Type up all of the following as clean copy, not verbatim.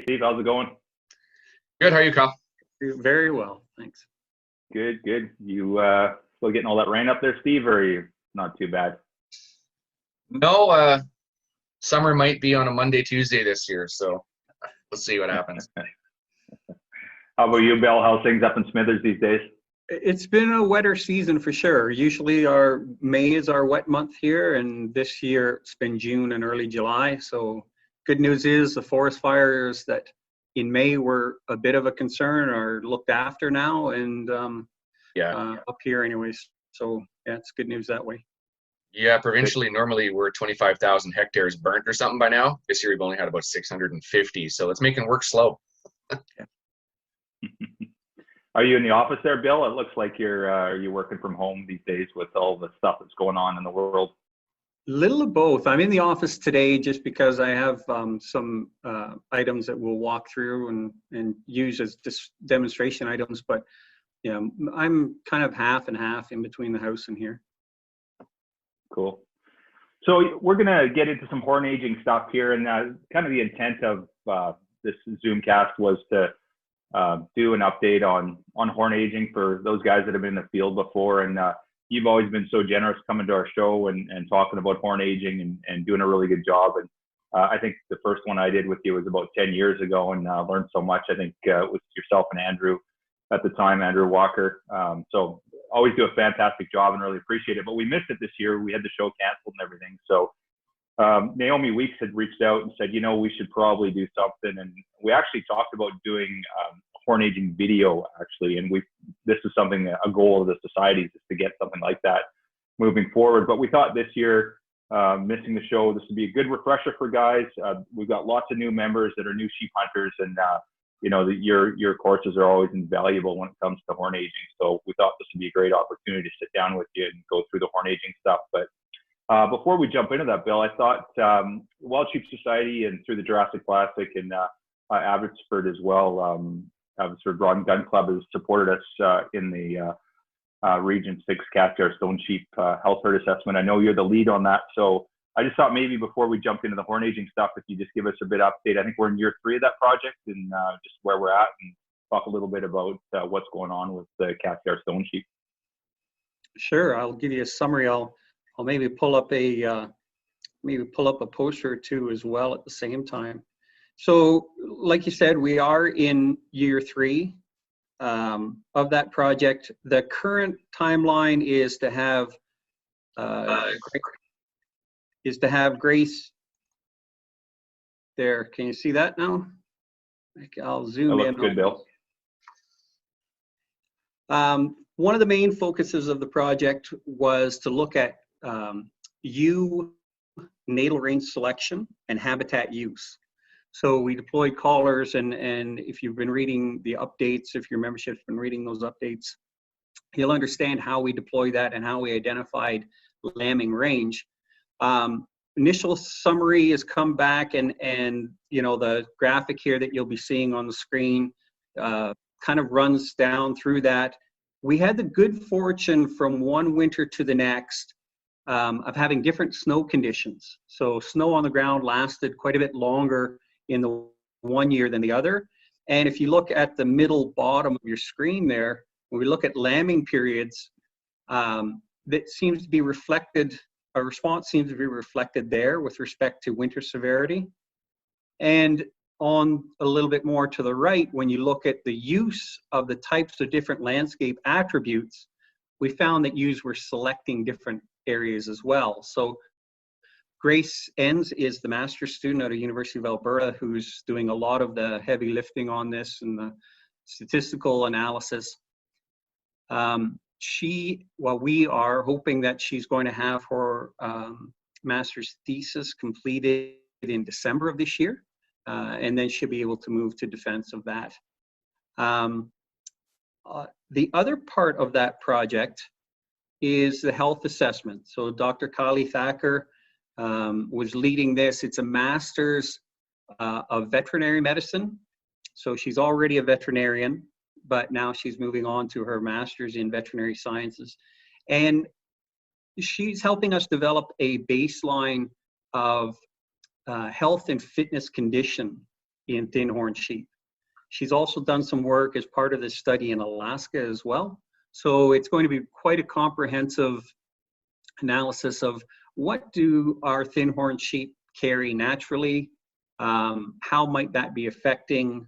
Steve, how's it going? Good. How are you, Kyle? Very well, thanks. Good, good. You still getting all that rain up there, Steve, or are you not too bad? No, summer might be on a Monday, Tuesday this year, so let's see what happens. How about you, Bill? How's things up in Smithers these days? It's been a wetter season for sure. Usually our May is our wet month here, and this year it's been June and early July. So good news is the forest fires that in May were a bit of a concern are looked after now, and up here anyways. So yeah, it's good news that way. Yeah, provincially, normally we're 25,000 hectares burnt or something by now. This year we've only had about 650, so it's making work slow. Are you in the office there, Bill? It looks like you're working from home these days with all the stuff that's going on in the world. Little of both. I'm in the office today just because I have some items that we'll walk through and use as demonstration items. But yeah, I'm kind of half and half in between the house and here. Cool. So we're going to get into some horn aging stuff here, and kind of the intent of this Zoomcast was to do an update on horn aging for those guys that have been in the field before. And you've always been so generous coming to our show and talking about horn aging and doing a really good job. And I think the first one I did with you was about 10 years ago, and learned so much. I think with yourself and Andrew at the time, Andrew Walker. So always do a fantastic job and really appreciate it. But we missed it this year. We had the show canceled and everything. So Naomi Weeks had reached out and said, we should probably do something. And we actually talked about doing horn aging video, actually. And this is something, a goal of the society is to get something like that moving forward. But we thought this year, missing the show, this would be a good refresher for guys. We've got lots of new members that are new sheep hunters, and your courses are always invaluable when it comes to horn aging. So we thought this would be a great opportunity to sit down with you and go through the horn aging stuff. But before we jump into that, Bill, I thought Wild Sheep Society and through the Jurassic Classic and Abbotsford as well, Abbotsford Rod and Gun Club has supported us in the Region 6 Caspiar Stone Sheep Health Herd Assessment. I know you're the lead on that, so I just thought maybe before we jump into the horn aging stuff, if you just give us a bit of update. I think we're in year 3 of that project, and just where we're at, and talk a little bit about what's going on with the Caspiar Stone Sheep. Sure, I'll give you a summary. I'll maybe pull up a poster or two as well at the same time. So, like you said, we are in year 3 of that project. The current timeline is to have Grace there. Can you see that now? I'll zoom in. That looks good, Bill. One of the main focuses of the project was to look at ewe natal range selection and habitat use. So we deployed callers, and if you've been reading the updates, if your membership's been reading those updates, you'll understand how we deploy that and how we identified lambing range. Initial summary has come back, and the graphic here that you'll be seeing on the screen kind of runs down through that. We had the good fortune from one winter to the next of having different snow conditions. So snow on the ground lasted quite a bit longer in the one year than the other. And if you look at the middle bottom of your screen there, when we look at lambing periods, that seems to be reflected, a response seems to be reflected there with respect to winter severity. And on a little bit more to the right, when you look at the use of the types of different landscape attributes, we found that ewes were selecting different areas as well. So Grace Enns is the master's student at the University of Alberta who's doing a lot of the heavy lifting on this and the statistical analysis. We are hoping that she's going to have her master's thesis completed in December of this year, and then she'll be able to move to defense of that. The other part of that project is the health assessment. So Dr. Kylie Thacker was leading this. It's a master's of veterinary medicine. So she's already a veterinarian, but now she's moving on to her master's in veterinary sciences. And she's helping us develop a baseline of health and fitness condition in thin horn sheep. She's also done some work as part of this study in Alaska as well. So it's going to be quite a comprehensive analysis of what do our thin horn sheep carry naturally, how might that be affecting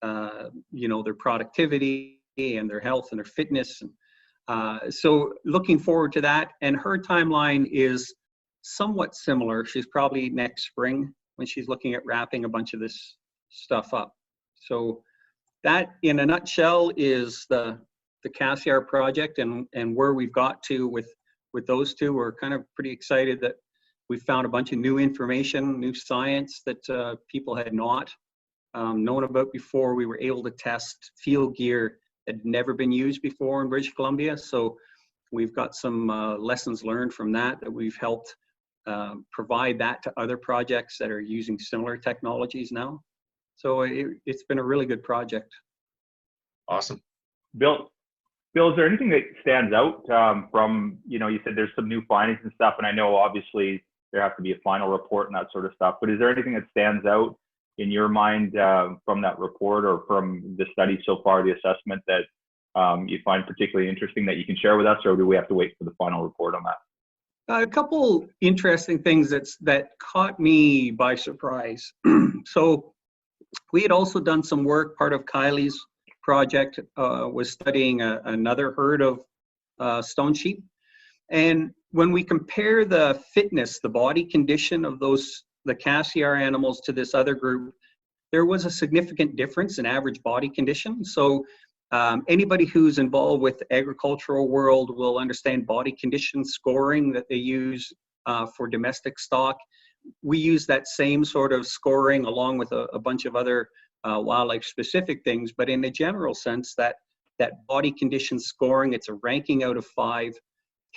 their productivity and their health and their fitness. So looking forward to that. And her timeline is somewhat similar. She's probably next spring when she's looking at wrapping a bunch of this stuff up. So that, in a nutshell, is the Cassiar project and where we've got to with those two. We're kind of pretty excited that we found a bunch of new information, new science that people had not known about before. We were able to test field gear that had never been used before in British Columbia. So we've got some lessons learned from that we've helped provide that to other projects that are using similar technologies now. So it's been a really good project. Awesome. Bill, is there anything that stands out from, you said there's some new findings and stuff, and I know obviously there has to be a final report and that sort of stuff, but is there anything that stands out in your mind from that report or from the study so far, the assessment, that you find particularly interesting that you can share with us, or do we have to wait for the final report on that? A couple interesting things that caught me by surprise. So we had also done some work, part of Kylie's project was studying another herd of stone sheep. And when we compare the fitness, the body condition of the Cassiar animals to this other group, there was a significant difference in average body condition. So anybody who's involved with the agricultural world will understand body condition scoring that they use for domestic stock. We use that same sort of scoring along with a bunch of other wildlife specific things, but in a general sense, that body condition scoring, it's a ranking out of 5.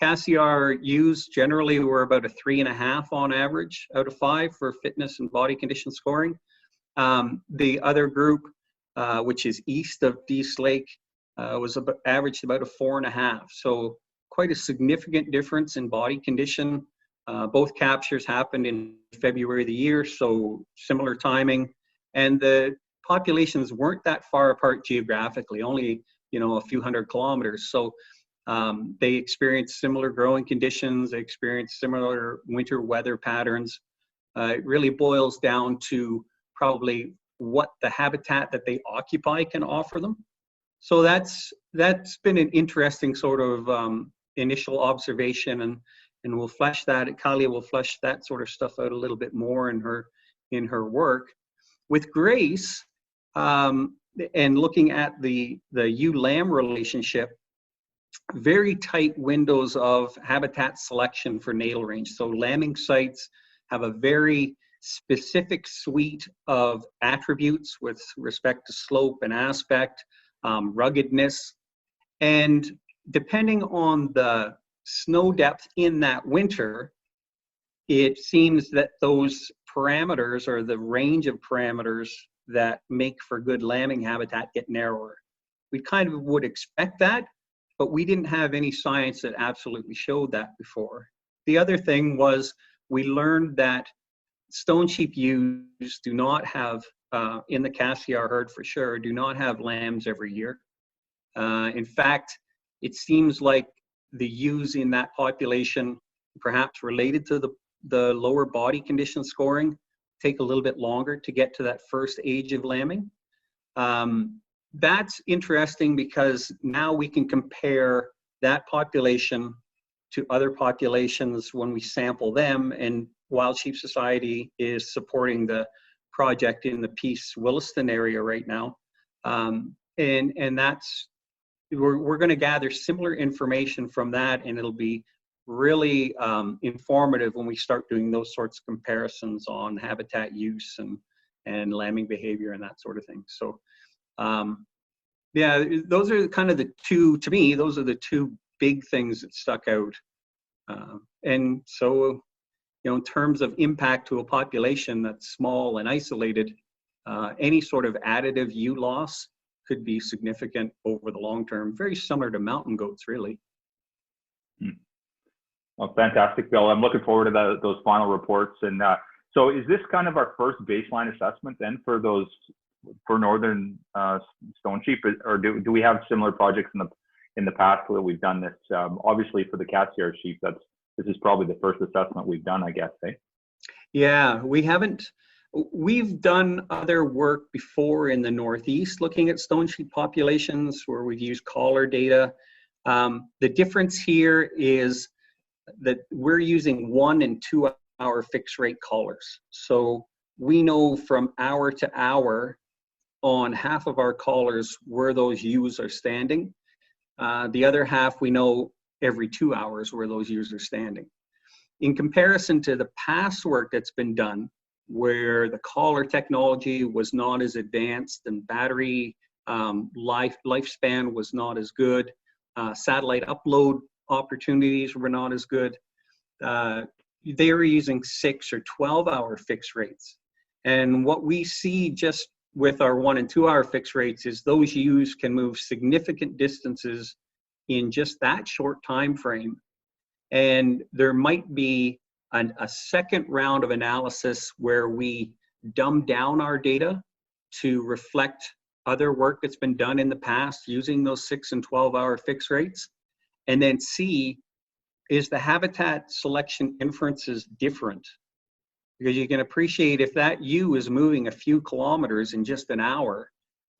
Cassiar ewes generally were about a 3.5 on average out of 5 for fitness and body condition scoring. The other group, which is east of Dease Lake, was averaged about a 4.5. So quite a significant difference in body condition. Both captures happened in February of the year, so similar timing. And the populations weren't that far apart geographically, only a few hundred kilometers. So they experienced similar growing conditions, they experienced similar winter weather patterns. It really boils down to probably what the habitat that they occupy can offer them. So that's been an interesting sort of initial observation, and we'll flesh that. Kylie will flesh that sort of stuff out a little bit more in her work. With Grace, and looking at the ewe-lamb relationship, very tight windows of habitat selection for natal range. So lambing sites have a very specific suite of attributes with respect to slope and aspect, ruggedness, and depending on the snow depth in that winter, it seems that those parameters, or the range of parameters that make for good lambing habitat, get narrower. We kind of would expect that, but we didn't have any science that absolutely showed that before. The other thing was we learned that stone sheep ewes do not have, in the Cassiar herd for sure, do not have lambs every year. In fact, it seems like the ewes in that population, perhaps related to the lower body condition scoring, take a little bit longer to get to that first age of lambing. That's interesting because now we can compare that population to other populations when we sample them, and Wild Sheep Society is supporting the project in the Peace Williston area right now. And that's, we're going to gather similar information from that, and it'll be really informative when we start doing those sorts of comparisons on habitat use and lambing behavior and that sort of thing. So yeah, those are kind of the two, to me, those are the two big things that stuck out. And so, in terms of impact to a population that's small and isolated, any sort of additive ewe loss could be significant over the long term, very similar to mountain goats, really. Well, fantastic, Bill. I'm looking forward to those final reports. And So is this kind of our first baseline assessment then for those, for northern stone sheep, or do we have similar projects in the past where we've done this? Obviously for the cat's ear sheep, this is probably the first assessment we've done, I guess, eh? Yeah, we've done other work before in the Northeast looking at stone sheep populations where we've used collar data. The difference here is that we're using 1 and 2 hour fixed rate collars. So we know from hour to hour on half of our collars where those ewes are standing. The other half we know every 2 hours where those ewes are standing. In comparison to the past work that's been done, where the collar technology was not as advanced and battery lifespan was not as good, satellite upload opportunities were not as good, they were using 6 or 12 hour fixed rates. And what we see just with our 1 and 2 hour fixed rates is those ewes can move significant distances in just that short time frame. And there might be a second round of analysis where we dumb down our data to reflect other work that's been done in the past using those 6 and 12 hour fixed rates, and then see, is the habitat selection inferences different? Because you can appreciate if that ewe is moving a few kilometers in just an hour,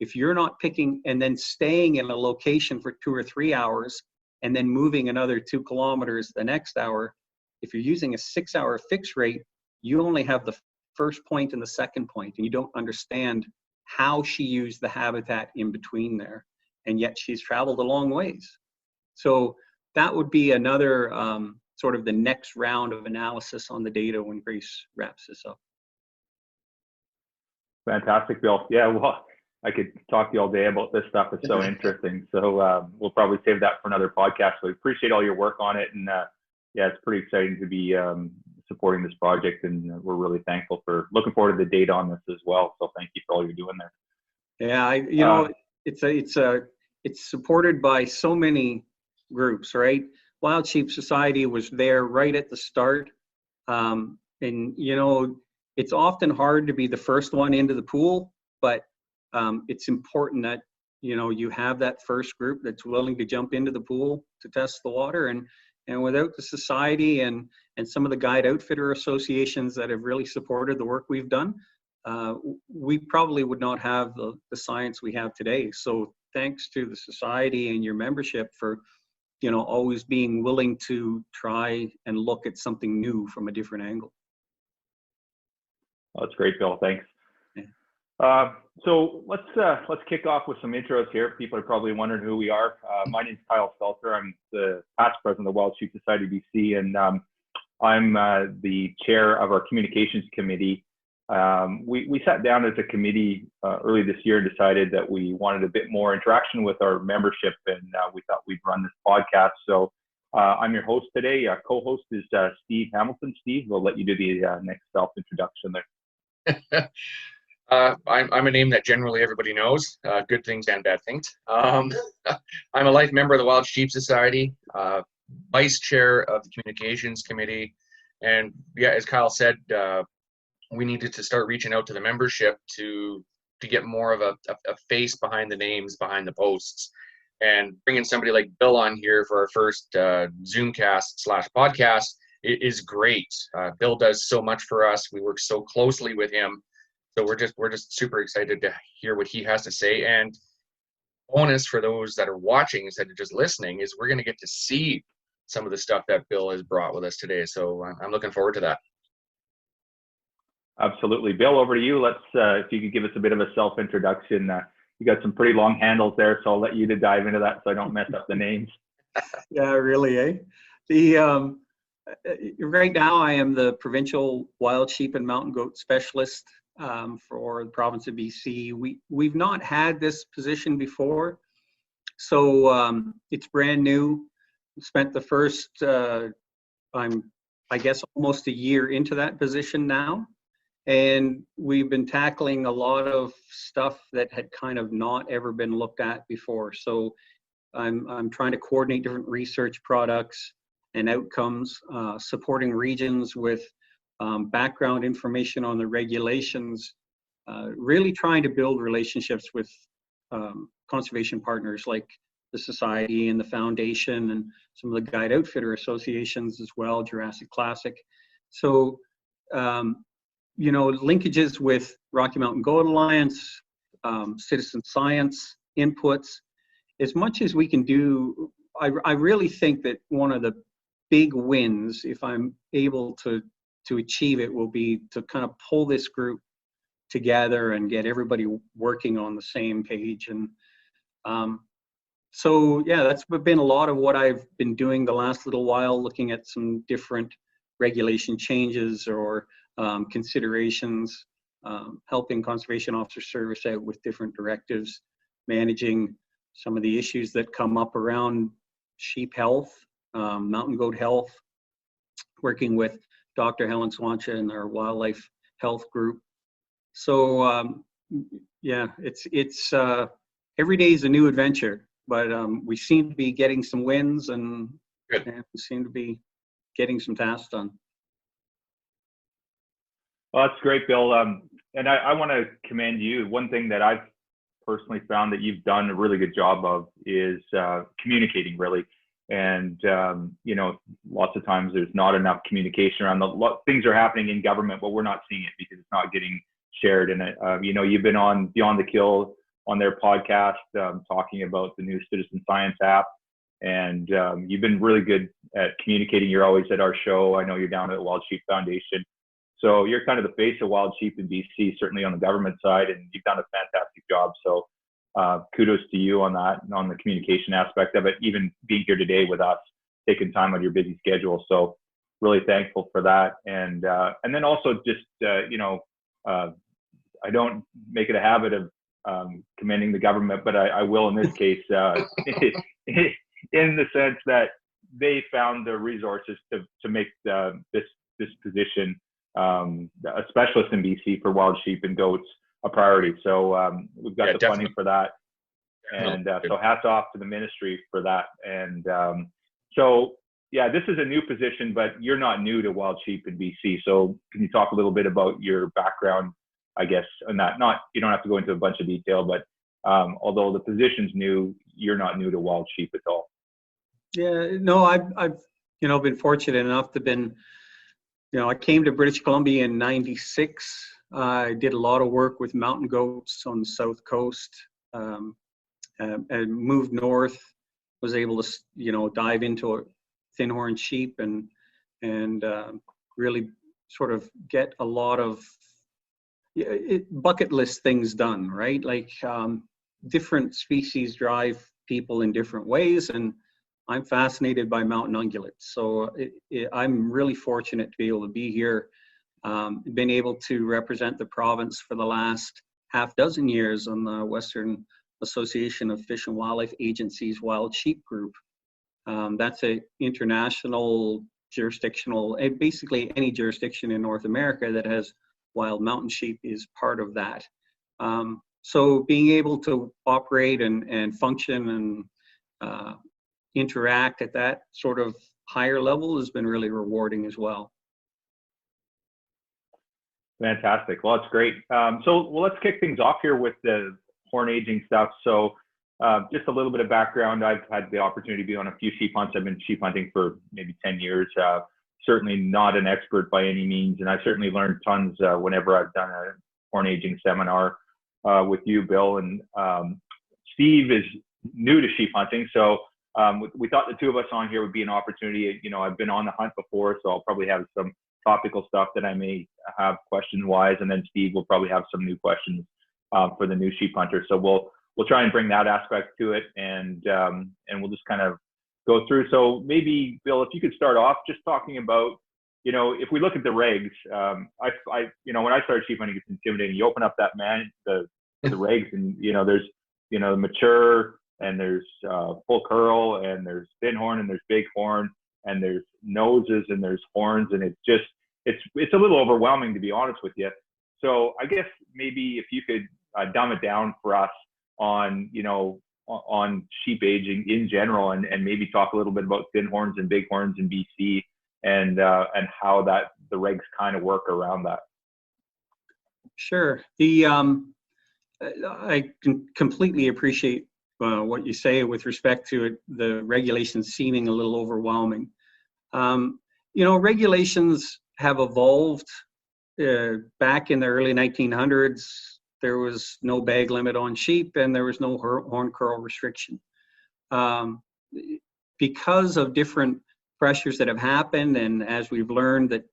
if you're not picking and then staying in a location for 2 or 3 hours and then moving another 2 kilometers the next hour, if you're using a 6 hour fixed rate, you only have the first point and the second point, and you don't understand how she used the habitat in between there. And yet she's traveled a long ways. So that would be another sort of the next round of analysis on the data when Grace wraps this up. Fantastic, Bill. Yeah, well, I could talk to you all day about this stuff. It's so interesting. So we'll probably save that for another podcast. We appreciate all your work on it. And yeah, it's pretty exciting to be supporting this project. And we're really thankful for looking forward to the data on this as well. So thank you for all you're doing there. Yeah, you know, it's supported by so many groups, right? Wild Sheep Society was there right at the start. And, you know, it's often hard to be the first one into the pool, but it's important that, you know, you have that first group that's willing to jump into the pool to test the water. And without the society and some of the guide outfitter associations that have really supported the work we've done, we probably would not have the science we have today. So thanks to the society and your membership for, you know, always being willing to try and look at something new from a different angle. Oh, that's great, Bill. Thanks. Yeah. So let's kick off with some intros here. People are probably wondering who we are. My name is Kyle Stelter. I'm the past president of the Wild Sheep Society BC, and I'm the chair of our communications committee. We sat down as a committee early this year and decided that we wanted a bit more interaction with our membership, and we thought we'd run this podcast. So I'm your host today. Co-host is Steve Hamilton. Steve, we'll let you do the next self-introduction there. I'm a name that generally everybody knows, good things and bad things. I'm a life member of the Wild Sheep Society, vice chair of the communications committee. And yeah, as Kyle said, we needed to start reaching out to the membership to get more of a face behind the names, behind the posts. And bringing somebody like Bill on here for our first Zoomcast/podcast is great. Bill does so much for us. We work so closely with him. So we're just super excited to hear what he has to say. And bonus for those that are watching instead of just listening is we're going to get to see some of the stuff that Bill has brought with us today. So I'm looking forward to that. Absolutely. Bill, over to you. Let's, if you could give us a bit of a self-introduction. You got some pretty long handles there, so I'll let you to dive into that so I don't mess up the names. Yeah, really, eh? Right now I am the Provincial Wild Sheep and Mountain Goat Specialist for the province of BC. We've not had this position before, so it's brand new. Spent the first, I guess, almost a year into that position now. And we've been tackling a lot of stuff that had kind of not ever been looked at before. So I'm trying to coordinate different research products and outcomes, supporting regions with background information on the regulations, really trying to build relationships with conservation partners like the Society and the Foundation and some of the guide outfitter associations as well, Jurassic Classic. So, you know, linkages with Rocky Mountain Goat Alliance, citizen science inputs, as much as we can do. I really think that one of the big wins, if I'm able to achieve it, will be to kind of pull this group together and get everybody working on the same page. And so, yeah, that's been a lot of what I've been doing the last little while, looking at some different regulation changes or considerations, helping Conservation Officer Service out with different directives, managing some of the issues that come up around sheep health, mountain goat health, working with Dr. Helen Swancha and our wildlife health group. So yeah, it's every day is a new adventure, but we seem to be getting some wins and we seem to be getting some tasks done. Well, that's great, Bill. And I want to commend you. One thing that I've personally found that you've done a really good job of is communicating, really. And, you know, lots of times there's not enough communication around things are happening in government, but we're not seeing it because it's not getting shared. And, you know, you've been on Beyond the Kill on their podcast talking about the new citizen science app. And you've been really good at communicating. You're always at our show. I know you're down at the Wild Sheep Foundation. So you're kind of the face of wild sheep in BC, certainly on the government side, and you've done a fantastic job. So kudos to you on that, and on the communication aspect of it, even being here today with us, taking time out of your busy schedule. So really thankful for that. And then also just, you know, I don't make it a habit of commending the government, but I will in this case, in the sense that they found the resources to make this position a specialist in BC for wild sheep and goats a priority. So we've got the funding for that. And so hats off to the ministry for that. And so, yeah, this is a new position, but you're not new to wild sheep in BC. So can you talk a little bit about your background, I guess, on that? You don't have to go into a bunch of detail, but although the position's new, you're not new to wild sheep at all. Yeah, no, I've you know, been fortunate enough to been, you know, I came to British Columbia in '96. I did a lot of work with mountain goats on the south coast, and moved north. Was able to, you know, dive into thin-horn sheep and really sort of get a lot of bucket list things done, right? Like different species drive people in different ways, and I'm fascinated by mountain ungulates. So I'm really fortunate to be able to be here. Been able to represent the province for the last half dozen years on the Western Association of Fish and Wildlife Agencies Wild Sheep Group. That's an international jurisdictional, basically any jurisdiction in North America that has wild mountain sheep is part of that. So being able to operate and function and interact at that sort of higher level has been really rewarding as well. Fantastic. Well, that's great. So let's kick things off here with the horn aging stuff. So just a little bit of background. I've had the opportunity to be on a few sheep hunts. I've been sheep hunting for maybe 10 years. Certainly not an expert by any means. And I certainly learned tons whenever I've done a horn aging seminar with you, Bill. And Steve is new to sheep hunting. So we thought the two of us on here would be an opportunity. You know, I've been on the hunt before, so I'll probably have some topical stuff that I may have question-wise, and then Steve will probably have some new questions for the new sheep hunter. So we'll try and bring that aspect to it, and we'll just kind of go through. So maybe, Bill, if you could start off just talking about, you know, if we look at the regs, you know, when I started sheep hunting, it's intimidating. You open up that the regs, and you know, there's, you know, mature, and there's full curl, and there's thin horn, and there's big horn, and there's noses, and there's horns, and it's a little overwhelming, to be honest with you. So I guess maybe if you could dumb it down for us on, you know, on sheep aging in general, and maybe talk a little bit about thin horns and big horns in BC, and how the regs kind of work around that? Sure. I can completely appreciate what you say with respect to it, the regulations seeming a little overwhelming. Regulations have evolved. Back in the early 1900s, there was no bag limit on sheep and there was no horn curl restriction. Because of different pressures that have happened, and as we've learned that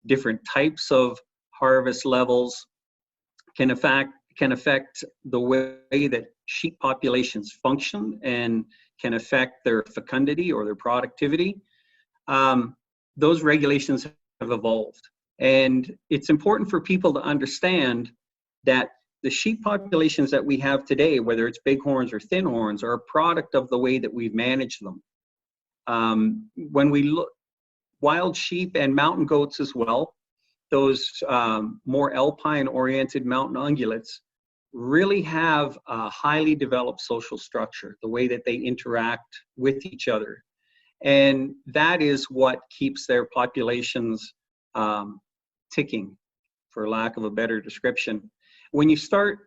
different types of harvest levels can affect the way that sheep populations function and can affect their fecundity or their productivity, those regulations have evolved. And it's important for people to understand that the sheep populations that we have today, whether it's bighorns or thin horns, are a product of the way that we've managed them. When we look, wild sheep and mountain goats as well, those more alpine-oriented mountain ungulates really have a highly developed social structure, the way that they interact with each other. And that is what keeps their populations ticking, for lack of a better description. When you start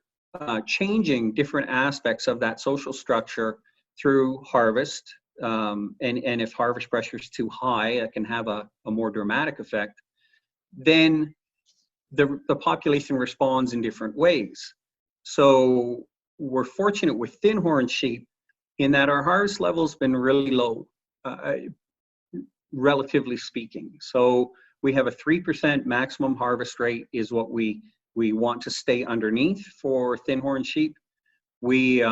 changing different aspects of that social structure through harvest, and if harvest pressure is too high, it can have a more dramatic effect, then the population responds in different ways. So we're fortunate with thin horn sheep in that our harvest level has been really low, relatively speaking. So we have a 3% maximum harvest rate is what we want to stay underneath for thin horn sheep. We,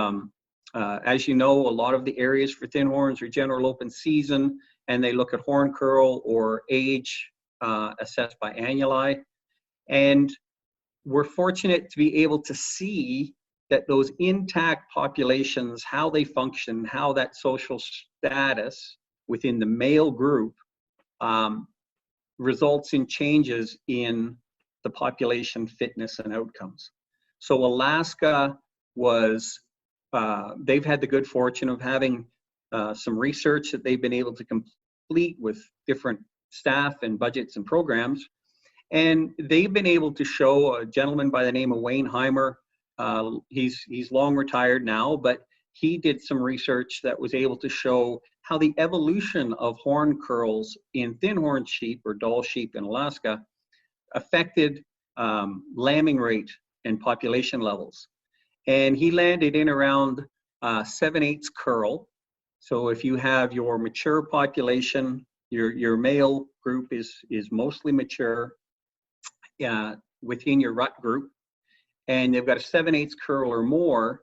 as you know, a lot of the areas for thin horns are general open season, and they look at horn curl or age assessed by annuli. And we're fortunate to be able to see that those intact populations, how they function, how that social status within the male group results in changes in the population fitness and outcomes. So Alaska was, they've had the good fortune of having some research that they've been able to complete with different staff and budgets and programs. And they've been able to show a gentleman by the name of Wayne Heimer. He's long retired now, but he did some research that was able to show how the evolution of horn curls in thin horn sheep or Dall sheep in Alaska affected lambing rate and population levels. And he landed in around 7/8 curl. So if you have your mature population, your male group is mostly mature within your rut group, and they've got a 7/8 curl or more,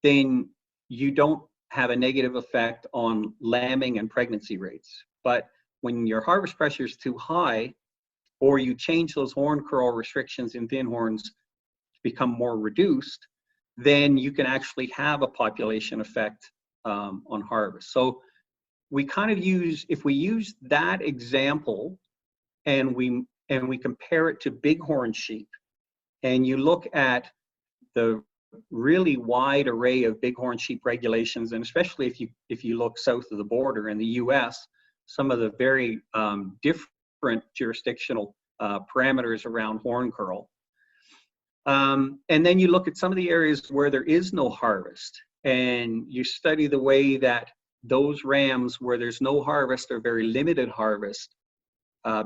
then you don't have a negative effect on lambing and pregnancy rates. But when your harvest pressure is too high, or you change those horn curl restrictions in thin horns to become more reduced, then you can actually have a population effect on harvest. So we kind of use, if we use that example and we compare it to bighorn sheep, and you look at the really wide array of bighorn sheep regulations, and especially if you look south of the border in the US, some of the very different jurisdictional parameters around horn curl. And then you look at some of the areas where there is no harvest, and you study the way that those rams where there's no harvest or very limited harvest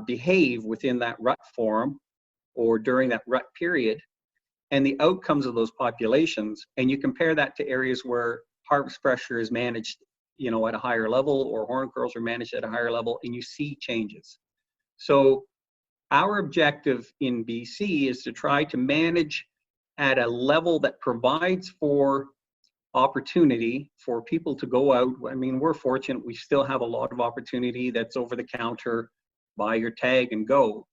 behave within that rut form or during that rut period, and the outcomes of those populations, and you compare that to areas where harvest pressure is managed, at a higher level, or horn curls are managed at a higher level, and you see changes. So our objective in BC is to try to manage at a level that provides for opportunity for people to go out. I mean, we're fortunate, we still have a lot of opportunity that's over the counter, buy your tag and go.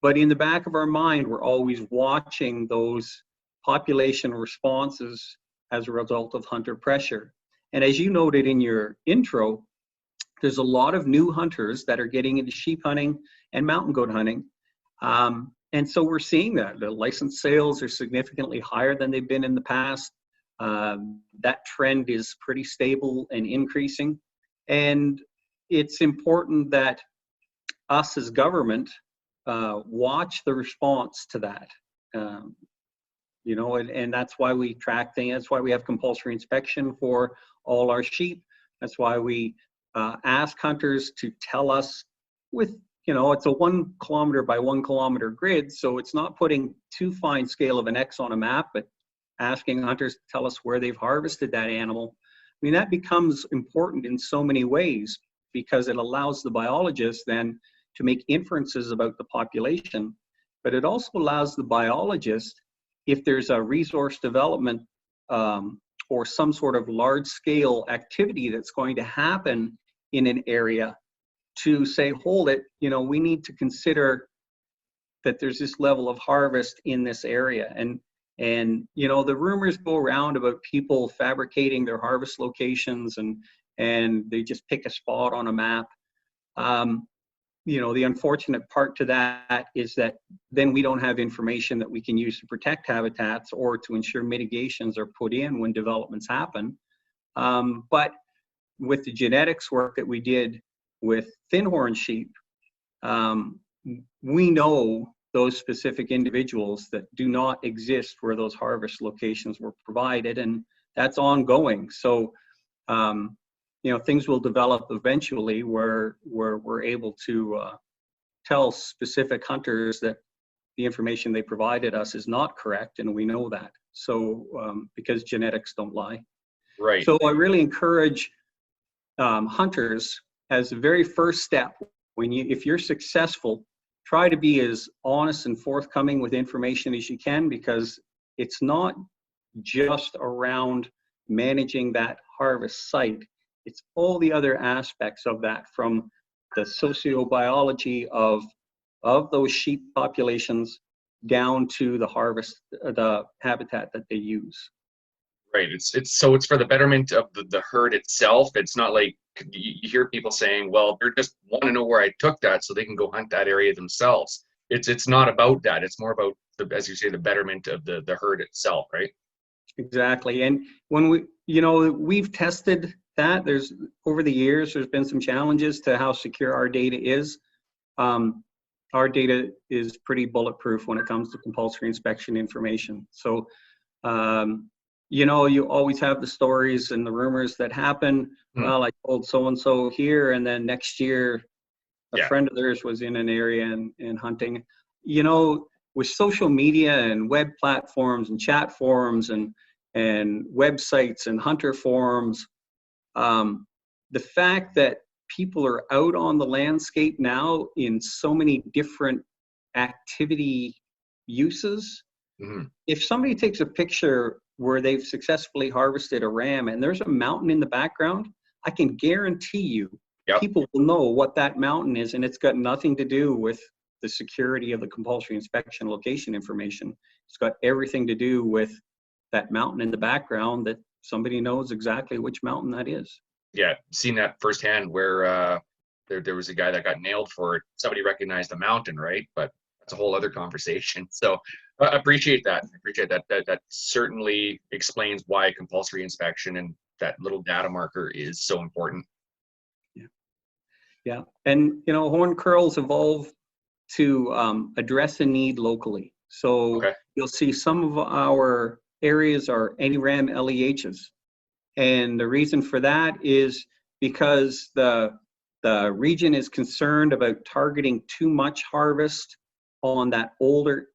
But in the back of our mind, we're always watching those population responses as a result of hunter pressure. And as you noted in your intro, there's a lot of new hunters that are getting into sheep hunting and mountain goat hunting. And so we're seeing that the license sales are significantly higher than they've been in the past. That trend is pretty stable and increasing. And it's important that us as government watch the response to that. You know, and that's why we track things. That's why we have compulsory inspection for all our sheep. That's why we ask hunters to tell us with, you know, it's a 1 kilometer by 1 kilometer grid. So it's not putting too fine scale of an X on a map, but asking hunters to tell us where they've harvested that animal. I mean, that becomes important in so many ways because it allows the biologist then to make inferences about the population, but it also allows the biologist, if there's a resource development or some sort of large scale activity that's going to happen in an area, to say, hold it, you know, we need to consider that there's this level of harvest in this area. And you know, the rumors go around about people fabricating their harvest locations and they just pick a spot on a map. You know, the unfortunate part to that is that then we don't have information that we can use to protect habitats or to ensure mitigations are put in when developments happen. But with the genetics work that we did with thin-horn sheep, we know those specific individuals that do not exist where those harvest locations were provided, and that's ongoing. So, you know, things will develop eventually where we're able to tell specific hunters that the information they provided us is not correct, and we know that. So, because genetics don't lie. Right. So I really encourage hunters as the very first step, if you're successful, try to be as honest and forthcoming with information as you can, because it's not just around managing that harvest site. It's all the other aspects of that, from the sociobiology of those sheep populations down to the harvest, the habitat that they use. Right. It's for the betterment of the herd itself. It's not like you hear people saying, well, they're just want to know where I took that so they can go hunt that area themselves. It's not about that. It's more about, as you say, the betterment of the herd itself, right? Exactly. And when we've tested that, over the years, there's been some challenges to how secure our data is. Our data is pretty bulletproof when it comes to compulsory inspection information. So, you know, you always have the stories and the rumors that happen. Well, I told so-and-so here, and then next year, a friend of theirs was in an area and hunting. You know, with social media and web platforms and chat forums and websites and hunter forums, the fact that people are out on the landscape now in so many different activity uses. If somebody takes a picture where they've successfully harvested a ram and there's a mountain in the background, I can guarantee you people will know what that mountain is, and it's got nothing to do with the security of the compulsory inspection location information. It's got everything to do with that mountain in the background, that somebody knows exactly which mountain that is. Yeah, seen that firsthand where there was a guy that got nailed for it. Somebody recognized the mountain, right? But that's a whole other conversation. So I appreciate that. That certainly explains why compulsory inspection and that little data marker is so important. Yeah, and you know, horn curls evolve to address a need locally. So you'll see some of our areas are any-ram LEHs. And the reason for that is because the region is concerned about targeting too much harvest on that older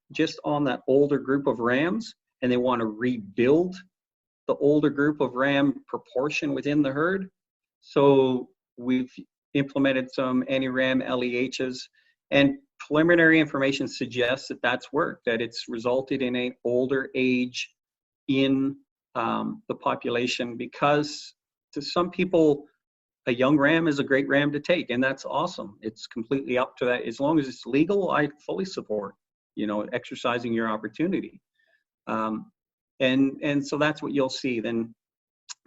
group of rams, and they want to rebuild the older group of ram proportion within the herd. So we've implemented some any-ram LEHs, and preliminary information suggests that that's worked, that it's resulted in an older age in the population, because to some people, a young ram is a great ram to take, and that's awesome. It's completely up to that. As long as it's legal, I fully support, you know, exercising your opportunity. And so that's what you'll see. Then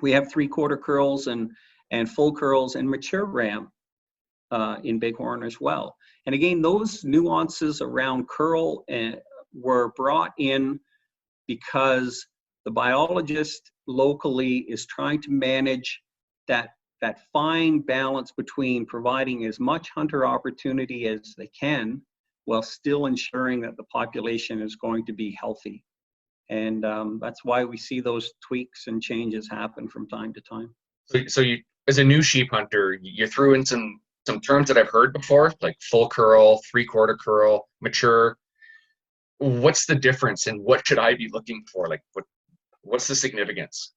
we have 3/4 curls and full curls and mature ram in Bighorn as well. And again, those nuances around curl were brought in because the biologist locally is trying to manage that fine balance between providing as much hunter opportunity as they can, while still ensuring that the population is going to be healthy. And that's why we see those tweaks and changes happen from time to time. So you, as a new sheep hunter, you threw in some terms that I've heard before, like full curl, 3/4 curl, mature. What's the difference, and what should I be looking for? Like, what's the significance?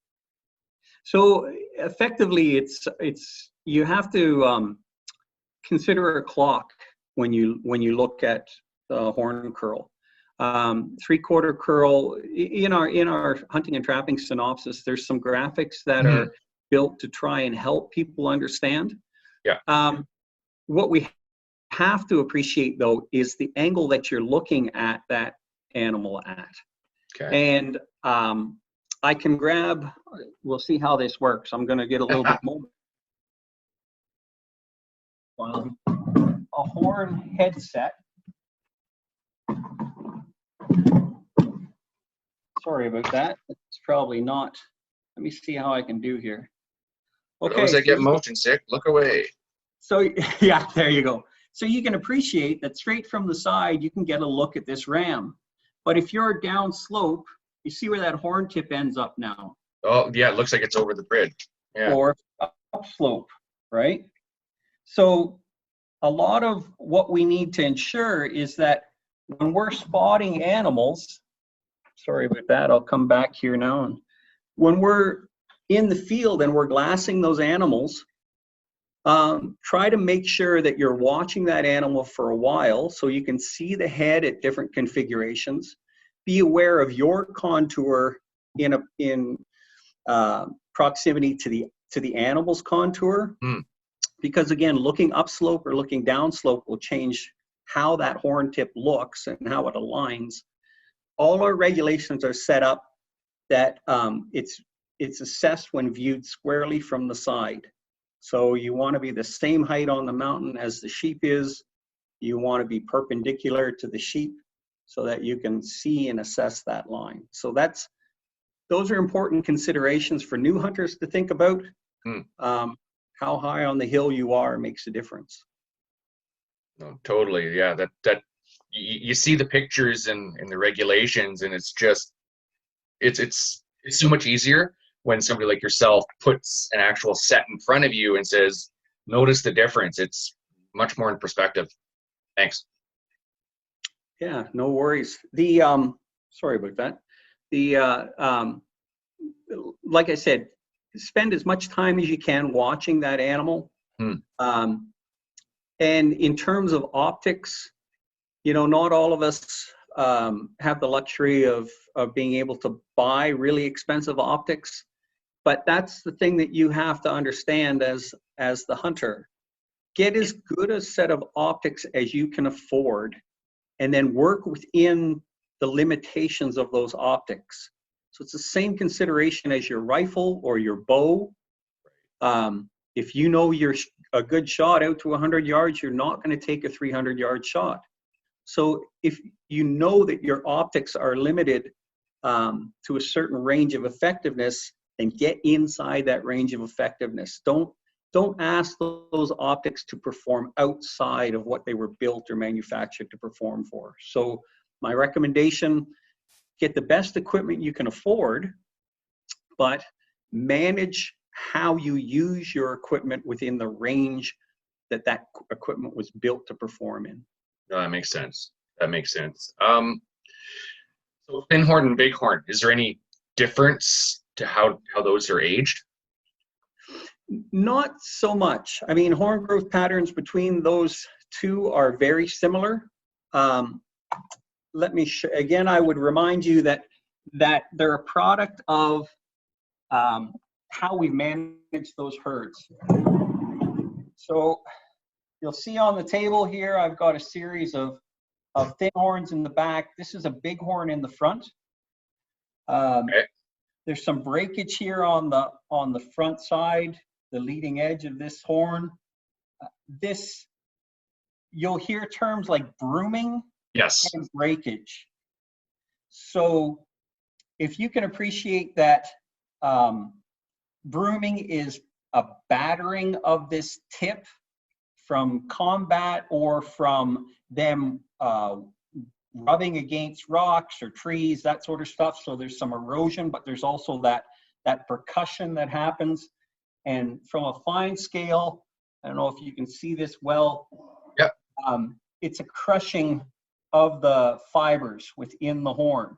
So effectively, it's you have to consider a clock when you look at the horn curl. 3/4 curl, in our hunting and trapping synopsis, there's some graphics that are built to try and help people understand. Yeah. What we have to appreciate, though, is the angle that you're looking at that animal at. Okay. And I can grab, we'll see how this works. I'm going to get a little bit more. A horn headset. Sorry about that. It's probably not. Let me see how I can do here. Okay. Those that get motion sick, look away. So yeah, there you go. So you can appreciate that straight from the side, you can get a look at this ram. But if you're down slope, you see where that horn tip ends up now. Oh yeah, it looks like it's over the bridge. Yeah. Or up slope, right? So a lot of what we need to ensure is that when we're spotting animals, sorry about that, I'll come back here now. And when we're in the field and we're glassing those animals, try to make sure that you're watching that animal for a while so you can see the head at different configurations. Be aware of your contour in proximity to the animal's contour. Because again, looking upslope or looking downslope will change how that horn tip looks and how it aligns. All our regulations are set up that it's assessed when viewed squarely from the side. So you want to be the same height on the mountain as the sheep is. You want to be perpendicular to the sheep so that you can see and assess that line. So those are important considerations for new hunters to think about. How high on the hill you are makes a difference. No, totally. Yeah, that you see the pictures in the regulations, and it's just it's so much easier when somebody like yourself puts an actual set in front of you and says, notice the difference. It's much more in perspective. Thanks. Yeah, no worries. The sorry about that. The like I said, spend as much time as you can watching that animal. And in terms of optics, not all of us have the luxury of being able to buy really expensive optics. But that's the thing that you have to understand as the hunter. Get as good a set of optics as you can afford, and then work within the limitations of those optics. So it's the same consideration as your rifle or your bow. If you know you're a good shot out to 100 yards, you're not going to take a 300-yard shot. So if you know that your optics are limited to a certain range of effectiveness, then get inside that range of effectiveness. Don't ask those optics to perform outside of what they were built or manufactured to perform for. So my recommendation, get the best equipment you can afford, but manage how you use your equipment within the range that equipment was built to perform in. No, that makes sense. That makes sense. So thin-horn and bighorn, is there any difference to how those are aged? Not so much. I mean, horn growth patterns between those two are very similar. Let me again, I would remind you that they're a product of how we manage those herds. So you'll see on the table here, I've got a series of thin horns in the back. This is a bighorn in the front. Okay. There's some breakage here on the front side, the leading edge of this horn. You'll hear terms like brooming. Yes. And breakage. So if you can appreciate that brooming is a battering of this tip from combat or from them rubbing against rocks or trees, that sort of stuff. So there's some erosion, but there's also that percussion that happens. And from a fine scale, I don't know if you can see this well. Yep. It's a crushing of the fibers within the horn.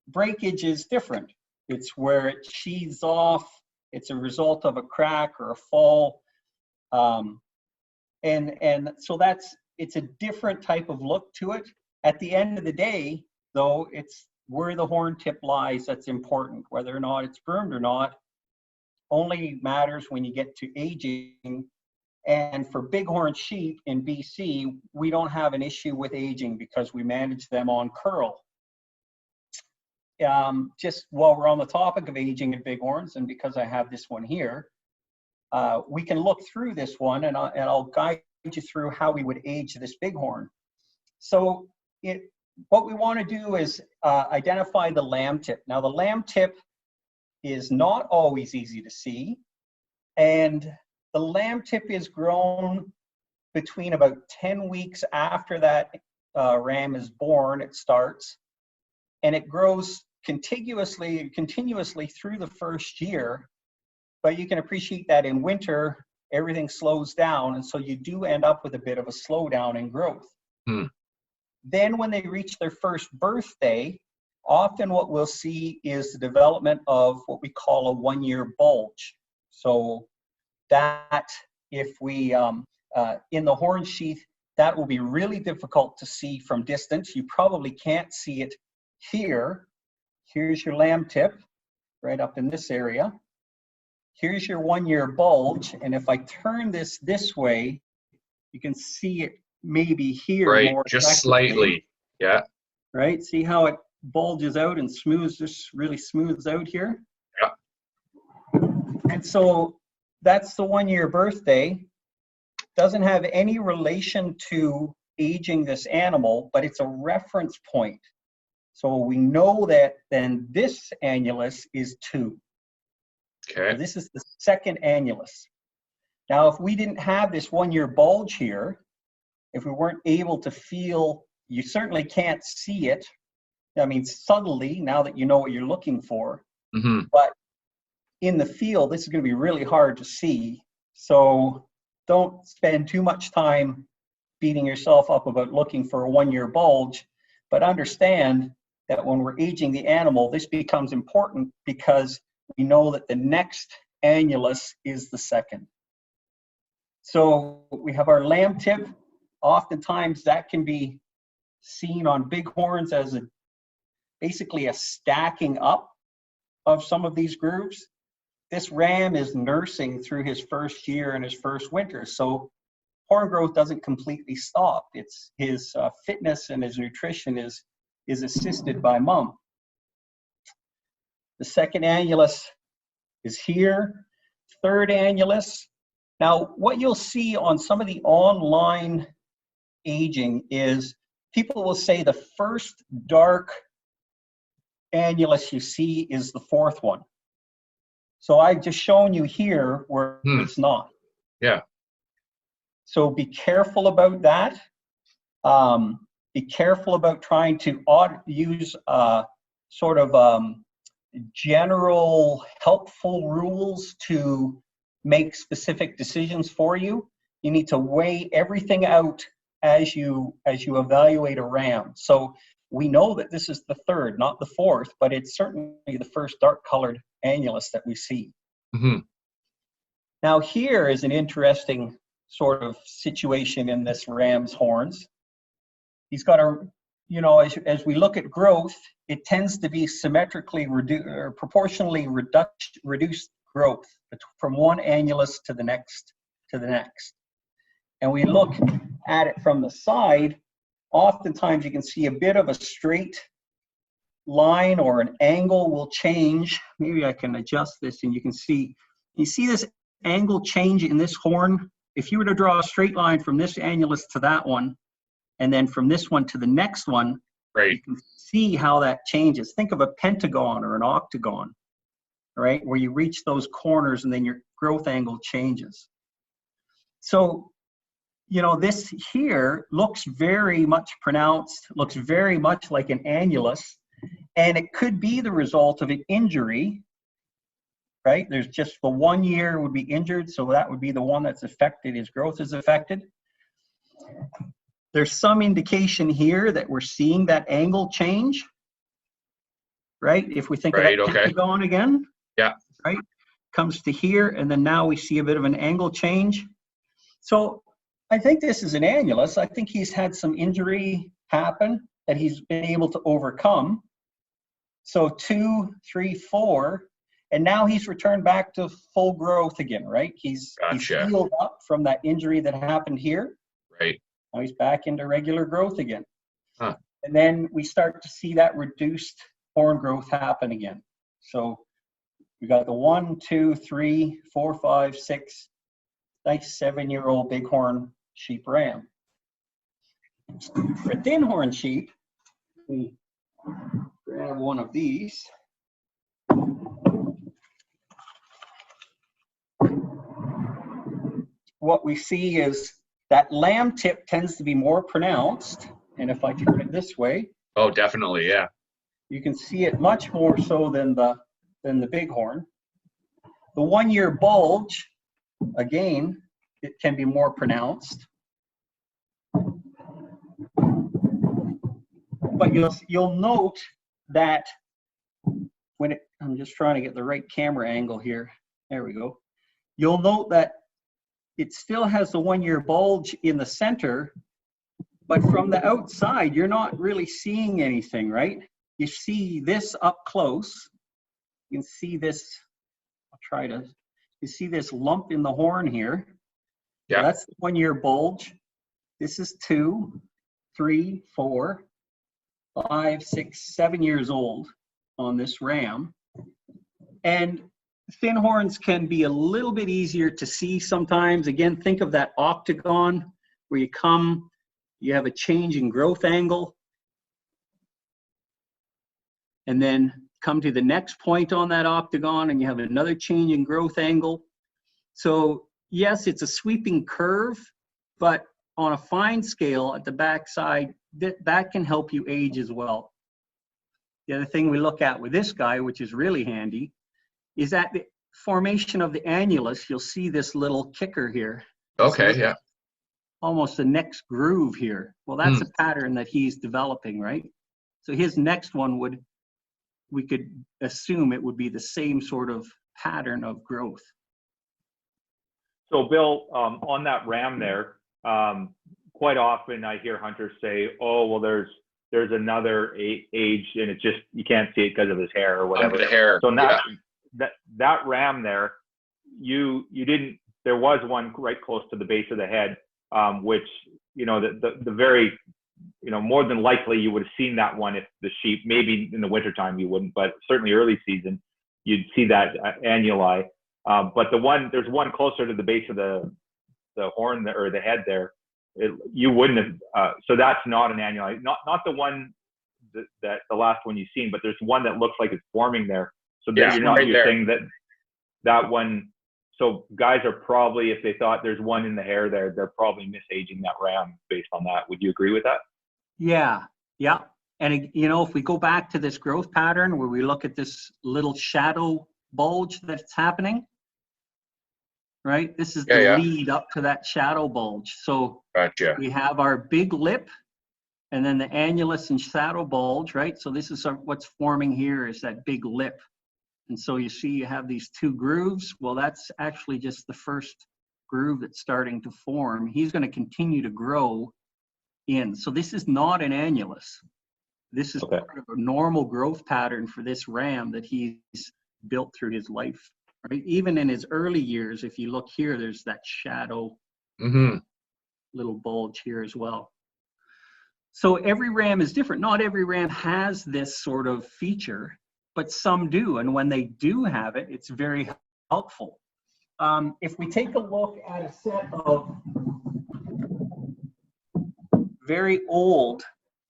Breakage is different. It's where it sheathes off. It's a result of a crack or a fall. And so it's a different type of look to it. At the end of the day, though, it's where the horn tip lies that's important. Whether or not it's broomed or not only matters when you get to aging. And for bighorn sheep in BC, we don't have an issue with aging because we manage them on curl. Just while we're on the topic of aging in bighorns, and because I have this one here, we can look through this one, and I'll guide you through how we would age this bighorn. So what we want to do is identify the lamb tip. Now, the lamb tip is not always easy to see, and the lamb tip is grown between about 10 weeks after that ram is born. It starts, and it grows continuously through the first year. But you can appreciate that in winter, everything slows down, and so you do end up with a bit of a slowdown in growth. Then when they reach their first birthday, often what we'll see is the development of what we call a one-year bulge. So that if we, in the horn sheath, that will be really difficult to see from distance. You probably can't see it here. Here's your lamb tip, right up in this area. Here's your one-year bulge, and if I turn this way, you can see it maybe here. Right, more just slightly, yeah. Right, see how it bulges out and really smooths out here? Yeah. And so that's the one-year birthday. Doesn't have any relation to aging this animal, but it's a reference point. So we know that then this annulus is 2. Okay. So this is the second annulus. Now, if we didn't have this one-year bulge here, if we weren't able to feel, you certainly can't see it. I mean, subtly, now that you know what you're looking for, but in the field, this is going to be really hard to see. So don't spend too much time beating yourself up about looking for a one-year bulge, but understand that when we're aging the animal, this becomes important because we know that the next annulus is the second. So we have our lamb tip. Oftentimes that can be seen on bighorns as basically a stacking up of some of these grooves. This ram is nursing through his first year and his first winter, so horn growth doesn't completely stop. It's his fitness and his nutrition is assisted by mom. The second annulus is here. Third annulus. Now, what you'll see on some of the online aging is people will say the first dark annulus you see is the fourth one. So I've just shown you here where it's not. Yeah. So be careful about that. Be careful about trying to use sort of general helpful rules to make specific decisions for you. You need to weigh everything out as you evaluate a ram. So we know that this is the third, not the fourth, but it's certainly the first dark colored annulus that we see. Now here is an interesting sort of situation in this ram's horns. He's got a, as we look at growth, it tends to be symmetrically or proportionally reduced growth from one annulus to the next And we look at it from the side, oftentimes you can see a bit of a straight line or an angle will change. Maybe I can adjust this and you see this angle change in this horn. If you were to draw a straight line from this annulus to that one, and then from this one to the next one, right, you can see how that changes. Think of a pentagon or an octagon, right? Where you reach those corners and then your growth angle changes. So you know, this here looks very much pronounced, looks very much like an annulus, and it could be the result of an injury, right? There's just the 1 year would be injured, so that would be the one that's affected, his growth is affected. There's some indication here that we're seeing that angle change, right? If we think of that pentagon again, yeah, right? Comes to here, and then now we see a bit of an angle change. So I think this is an annulus. I think he's had some injury happen that he's been able to overcome. So 2, 3, 4, and now he's returned back to full growth again, right? He's healed up from that injury that happened here. Right. Now he's back into regular growth again. Huh. And then we start to see that reduced horn growth happen again. So we got the 1, 2, 3, 4, 5, 6, nice 7-year-old bighorn sheep ram. For thin horn sheep, we grab one of these. What we see is that lamb tip tends to be more pronounced. And if I turn it this way, oh, definitely, yeah, you can see it much more so than the bighorn. The 1 year bulge, again, it can be more pronounced. But you'll note that when it, I'm just trying to get the right camera angle here. There we go. You'll note that it still has the 1 year bulge in the center, but from the outside, you're not really seeing anything, right? You see this up close. You can see this, you see this lump in the horn here. Yeah. So that's the 1 year bulge. This is 2, 3, 4, 5, 6, 7 years old on this ram. And thin horns can be a little bit easier to see sometimes. Again, think of that octagon where you come, you have a change in growth angle, and then come to the next point on that octagon and you have another change in growth angle. So yes, it's a sweeping curve, but on a fine scale at the backside, that can help you age as well. The other thing we look at with this guy, which is really handy, is at the formation of the annulus, you'll see this little kicker here. Okay, yeah. Almost the next groove here. Well, that's a pattern that he's developing, right? So his next one we could assume it would be the same sort of pattern of growth. So Bill, on that ram there, quite often I hear hunters say, oh, well, there's another age and it's just, you can't see it because of his hair or whatever. Under the hair. So that ram there, you didn't, there was one right close to the base of the head, which, you know, the very, you know, more than likely you would have seen that one if the sheep, maybe in the wintertime you wouldn't, but certainly early season, you'd see that annuli. But there's one closer to the base of the horn or the head there. You wouldn't have, so that's not an annuli, not the one that the last one you've seen, but there's one that looks like it's forming there. So yeah, you're saying that one. So guys are probably, if they thought there's one in the hair there, they're probably misaging that ram based on that. Would you agree with that? Yeah. And you know, if we go back to this growth pattern where we look at this little shadow bulge that's happening, right? This is the lead up to that shadow bulge. So gotcha. We have our big lip and then the annulus and shadow bulge, right? So this is what's forming here is that big lip. And so you see you have these two grooves. Well, that's actually just the first groove that's starting to form. He's going to continue to grow in. So this is not an annulus. This is part of a normal growth pattern for this ram that he's built through his life. Right? Even in his early years, if you look here, there's that shadow little bulge here as well. So every ram is different. Not every ram has this sort of feature, but some do. And when they do have it, it's very helpful. If we take a look at a set of very old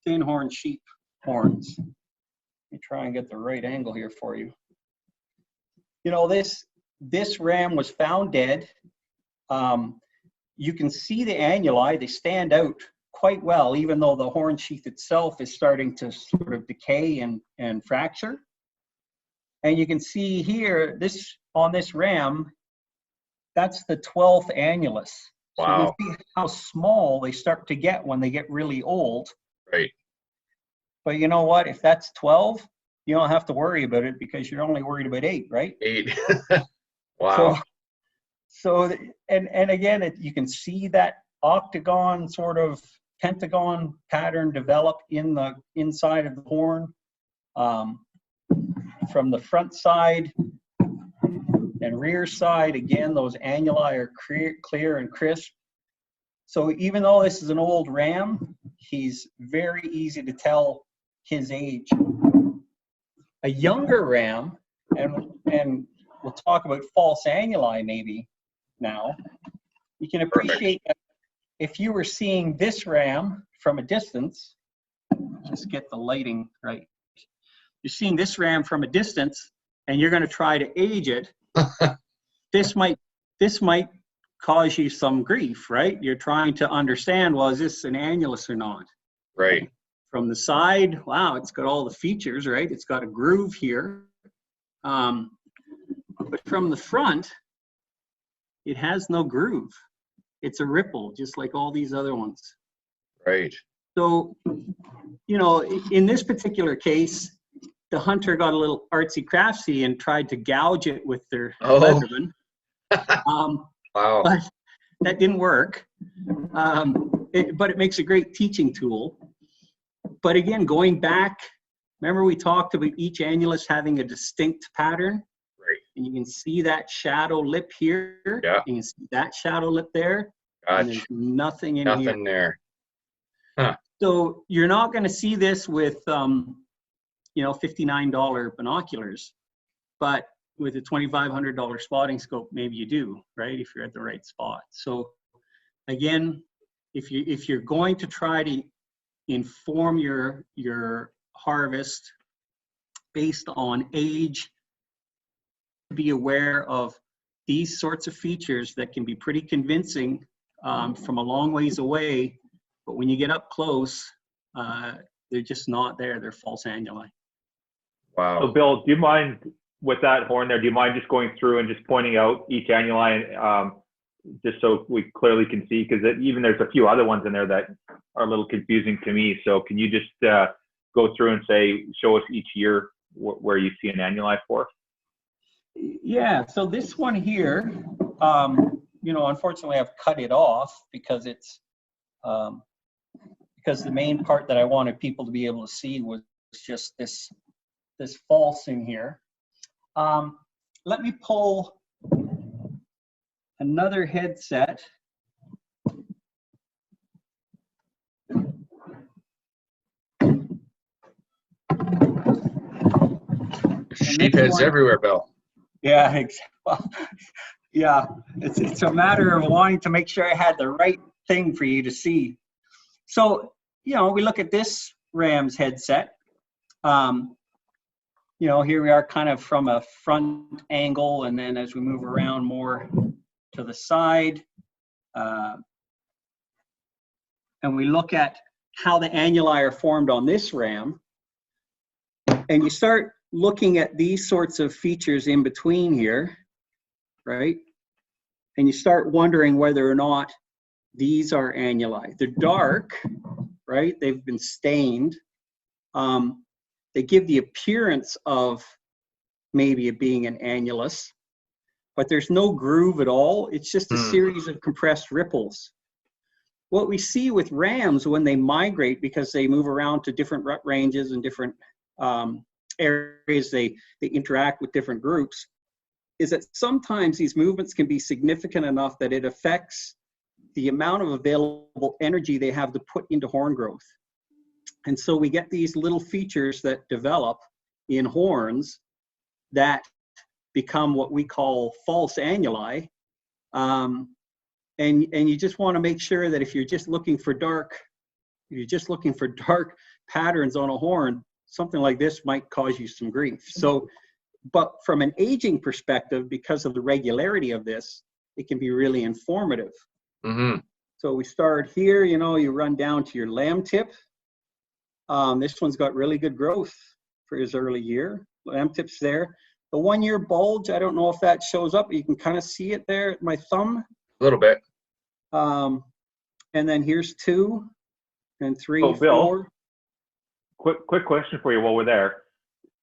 thin horn sheep horns, let me try and get the right angle here for you. You know, this ram was found dead. you can see the annuli, they stand out quite well, even though the horn sheath itself is starting to sort of decay and fracture. And you can see here, this on this ram, that's the 12th annulus. So Wow. you can see how small they start to get when they get really old. Right. But you know what? If that's 12, you don't have to worry about it because you're only worried about 8, right? 8. Wow. And again, you can see that octagon sort of pentagon pattern develop in the inside of the horn. From the front side and rear side, again, those annuli are clear and crisp. So even though this is an old ram, he's very easy to tell his age. A younger ram, and we'll talk about false annuli maybe now, you can appreciate that if you were seeing this ram from a distance, just get the lighting right. You're seeing this ram from a distance and you're going to try to age it. This might cause you some grief, right? You're trying to understand, well, is this an annulus or not? Right. From the side, wow, it's got all the features, right? It's got a groove here. But from the front, it has no groove. It's a ripple, just like all these other ones. Right. So, you know, in this particular case, the hunter got a little artsy craftsy and tried to gouge it with their Leatherman. Wow. But that didn't work. But it makes a great teaching tool. But again, going back, remember we talked about each annulus having a distinct pattern? Right. And you can see that shadow lip here. Yeah. And you can see that shadow lip there. Gotcha. And there's nothing in here. Nothing there. Huh. So you're not going to see this with, you know, $59 binoculars, but with a $2,500 spotting scope, maybe you do, right? If you're at the right spot. So again, if you're going to try to inform your harvest based on age, be aware of these sorts of features that can be pretty convincing from a long ways away, but when you get up close, they're just not there. They're false annuli. Wow. So Bill, do you mind with that horn there, do you mind just going through and just pointing out each annuli, just so we clearly can see? Because even there's a few other ones in there that are a little confusing to me. So can you just go through and show us each year where you see an annuli for? Yeah, so this one here, you know, unfortunately I've cut it off because it's, because the main part that I wanted people to be able to see was just this false in here. Let me pull another headset. Sheep heads everywhere, Bill. Yeah, well, yeah. It's a matter of wanting to make sure I had the right thing for you to see. So, you know, we look at this ram's headset. You know, here we are kind of from a front angle, and then as we move around more to the side, and we look at how the annuli are formed on this ram, and you start looking at these sorts of features in between here, right? And you start wondering whether or not these are annuli. They're dark, right? They've been stained. They give the appearance of maybe it being an annulus, but there's no groove at all. It's just a series of compressed ripples. What we see with rams when they migrate, because they move around to different rut ranges and different areas, they interact with different groups, is that sometimes these movements can be significant enough that it affects the amount of available energy they have to put into horn growth. And so we get these little features that develop in horns that become what we call false annuli. And you just want to make sure that if you're just looking for dark patterns on a horn, something like this might cause you some grief. So, but from an aging perspective, because of the regularity of this, it can be really informative. Mm-hmm. So we start here, you know, you run down to your lamb tip. This one's got really good growth for his early year. Lamb tip's there. The 1 year bulge, I don't know if that shows up. You can kind of see it there at my thumb. A little bit. And then here's 2 and 3, Oh, Bill, 4. quick question for you while we're there.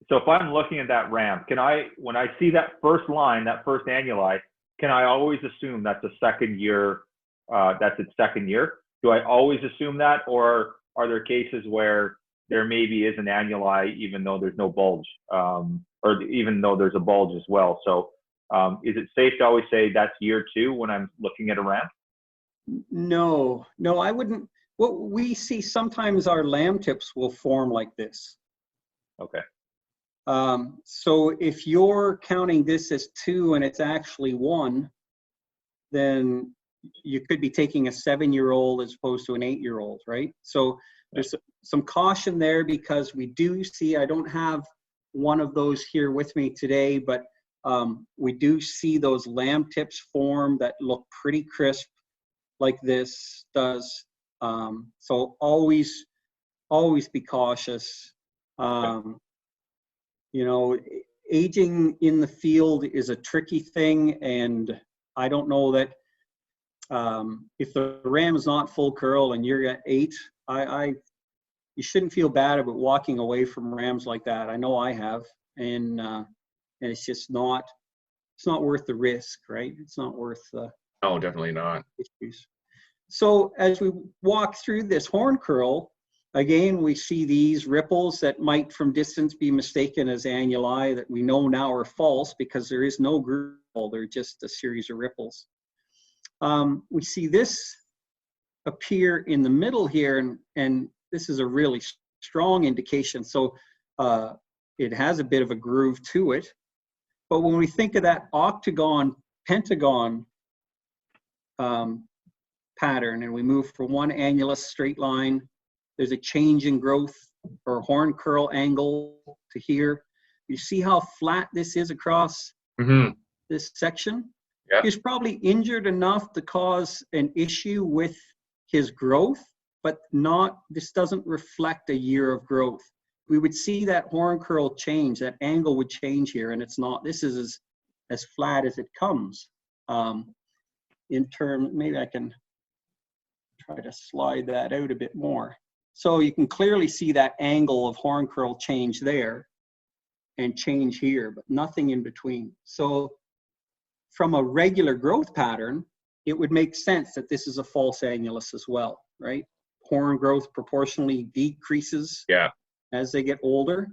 So if I'm looking at that ramp, can I, when I see that first line, that first annuli, can I always assume that's a second year, that's its second year? Do I always assume that, or are there cases where there maybe is an annuli even though there's no bulge, or even though there's a bulge as well? So is it safe to always say that's year 2 when I'm looking at a ramp? No, I wouldn't. What we see sometimes, our lamb tips will form like this. Okay. So if you're counting this as 2 and it's actually 1, then you could be taking a 7-year-old as opposed to an 8-year-old, right? So there's some caution there, because we do see, I don't have one of those here with me today, but we do see those lamb tips form that look pretty crisp like this does. So always be cautious. You know, aging in the field is a tricky thing, and I don't know that if the ram is not full curl and you're at 8, you shouldn't feel bad about walking away from rams like that. I know I have, and it's just not. It's not worth the risk, right? It's not worth the. No, definitely not. Issues. So as we walk through this horn curl, again, we see these ripples that might from distance be mistaken as annuli that we know now are false, because there is no groove. They're just a series of ripples. We see this appear in the middle here, and this is a really strong indication. So it has a bit of a groove to it. But when we think of that octagon, pentagon pattern, and we move from one annulus straight line, there's a change in growth or horn curl angle to here. You see how flat this is across this section? Yeah. He's probably injured enough to cause an issue with his growth, but this doesn't reflect a year of growth. We would see that horn curl change, that angle would change here, and it's not. This is as flat as it comes. In terms, maybe I can try to slide that out a bit more. So you can clearly see that angle of horn curl change there and change here, but nothing in between. So from a regular growth pattern, it would make sense that this is a false annulus as well, right? Horn growth proportionally decreases as they get older.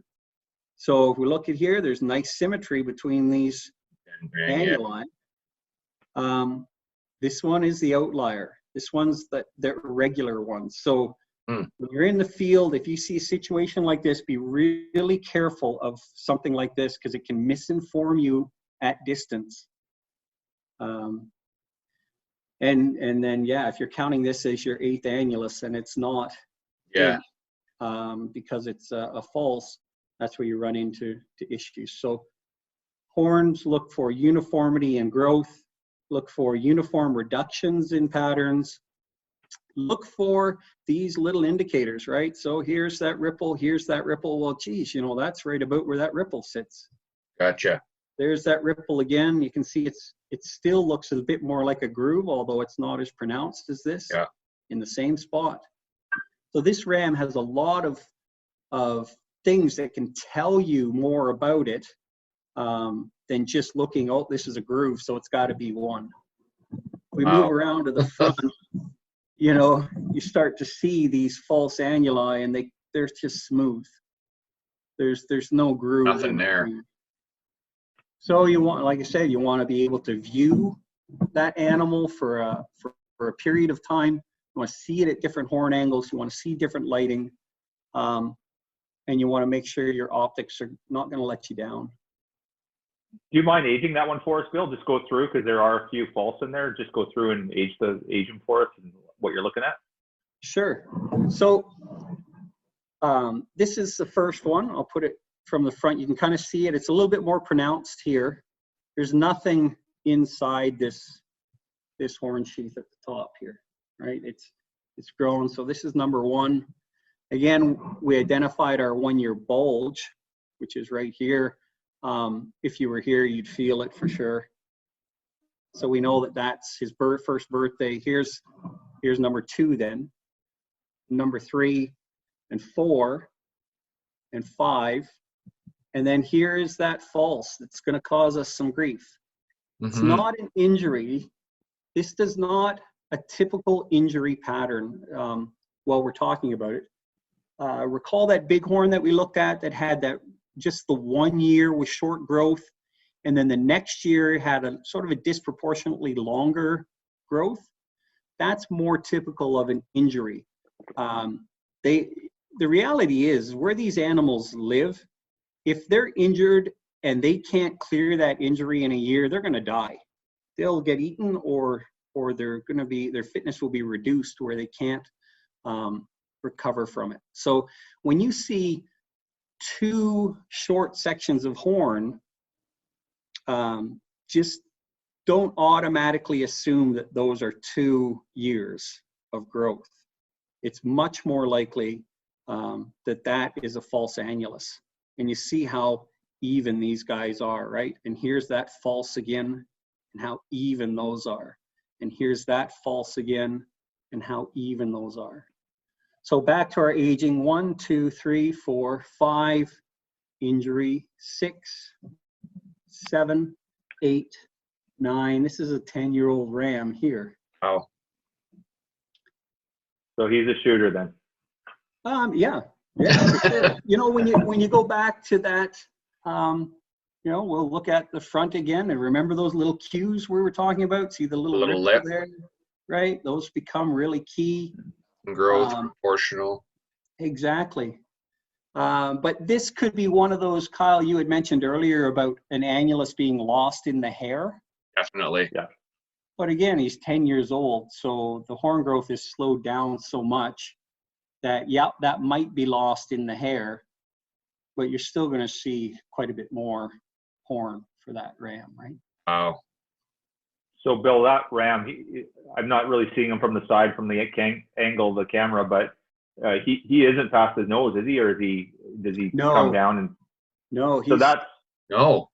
So if we look at here, there's nice symmetry between these annuli. This one is the outlier. This one's the irregular one. So when you're in the field, if you see a situation like this, be really careful of something like this, because it can misinform you at distance. And then, if you're counting this as your 8th annulus and it's not, because it's a false, that's where you run into issues. So horns look for uniformity and growth, look for uniform reductions in patterns, look for these little indicators, right? So here's that ripple, here's that ripple. Well, geez, that's right about where that ripple sits. Gotcha. There's that ripple again. You can see it still looks a bit more like a groove, although it's not as pronounced as this in the same spot. So this ram has a lot of things that can tell you more about it than just looking, oh, this is a groove, so it's got to be 1. We move around to the front, you start to see these false annuli, and they're just smooth. There's no groove. Nothing there. So you want, like I said, you want to be able to view that animal for a period of time. You want to see it at different horn angles. You want to see different lighting, and you want to make sure your optics are not going to let you down. Do you mind aging that one for us, Bill? Just go through, because there are a few false in there. Just go through and age them for us and what you're looking at. Sure. So this is the first one. I'll put it from the front. You can kind of see it. It's a little bit more pronounced here. There's nothing inside this this horn sheath at the top here, right? It's grown. So this is number 1. Again, we identified our 1-year bulge, which is right here. If you were here, you'd feel it for sure. So we know that that's his first birthday. Here's number 2 then, number 3 and 4 and 5. And then here is that false that's going to cause us some grief. It's not an injury. This does not a typical injury pattern while we're talking about it. Recall that bighorn that we looked at that had that just the 1 year with short growth, and then the next year had a sort of a disproportionately longer growth. That's more typical of an injury. The reality is where these animals live, if they're injured and they can't clear that injury in a year, they're going to die. They'll get eaten, or they're going to be, their fitness will be reduced where they can't recover from it. So when you see 2 short sections of horn, just don't automatically assume that those are 2 years of growth. It's much more likely that is a false annulus. And you see how even these guys are, right? And here's that false again, and how even those are. And here's that false again, and how even those are. So back to our aging, 1, 2, 3, 4, 5, injury, 6, 7, 8, 9. This is a 10-year-old ram here. Wow. So he's a shooter then. Yeah, for sure. You know, when you go back to that, you know, we'll look at the front again and remember those little cues we were talking about. See the little lip there, right? Those become really key. Growth, proportional. Exactly. But this could be one of those, Kyle, you had mentioned earlier about an annulus being lost in the hair. Definitely. Yeah. But again, he's 10 years old, so the horn growth is slowed down so much that, yeah, that might be lost in the hair, but you're still going to see quite a bit more horn for that ram, right? Wow. So Bill, that ram, I'm not really seeing him from the side, from the angle of the camera, but he isn't past his nose, is he? Or does he come down? And no, so that's no.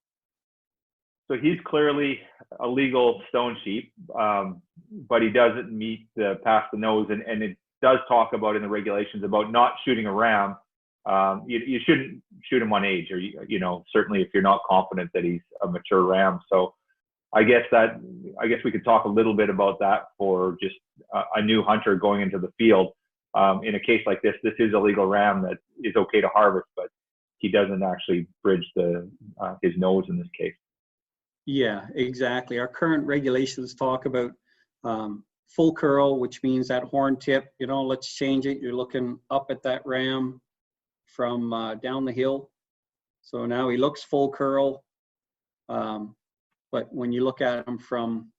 So he's clearly a legal stone sheep, but he doesn't meet the past the nose, and it does talk about in the regulations about not shooting a ram. You shouldn't shoot him on age, or you know, certainly if you're not confident that he's a mature ram. So I guess we could talk a little bit about that for just a new hunter going into the field. In a case like this is a legal ram that is okay to harvest, but he doesn't actually bridge his nose in this case. Yeah, exactly. Our current regulations talk about full curl, which means that horn tip, you know, let's change it. You're looking up at that ram from down the hill. So now he looks full curl. But when you look at him from,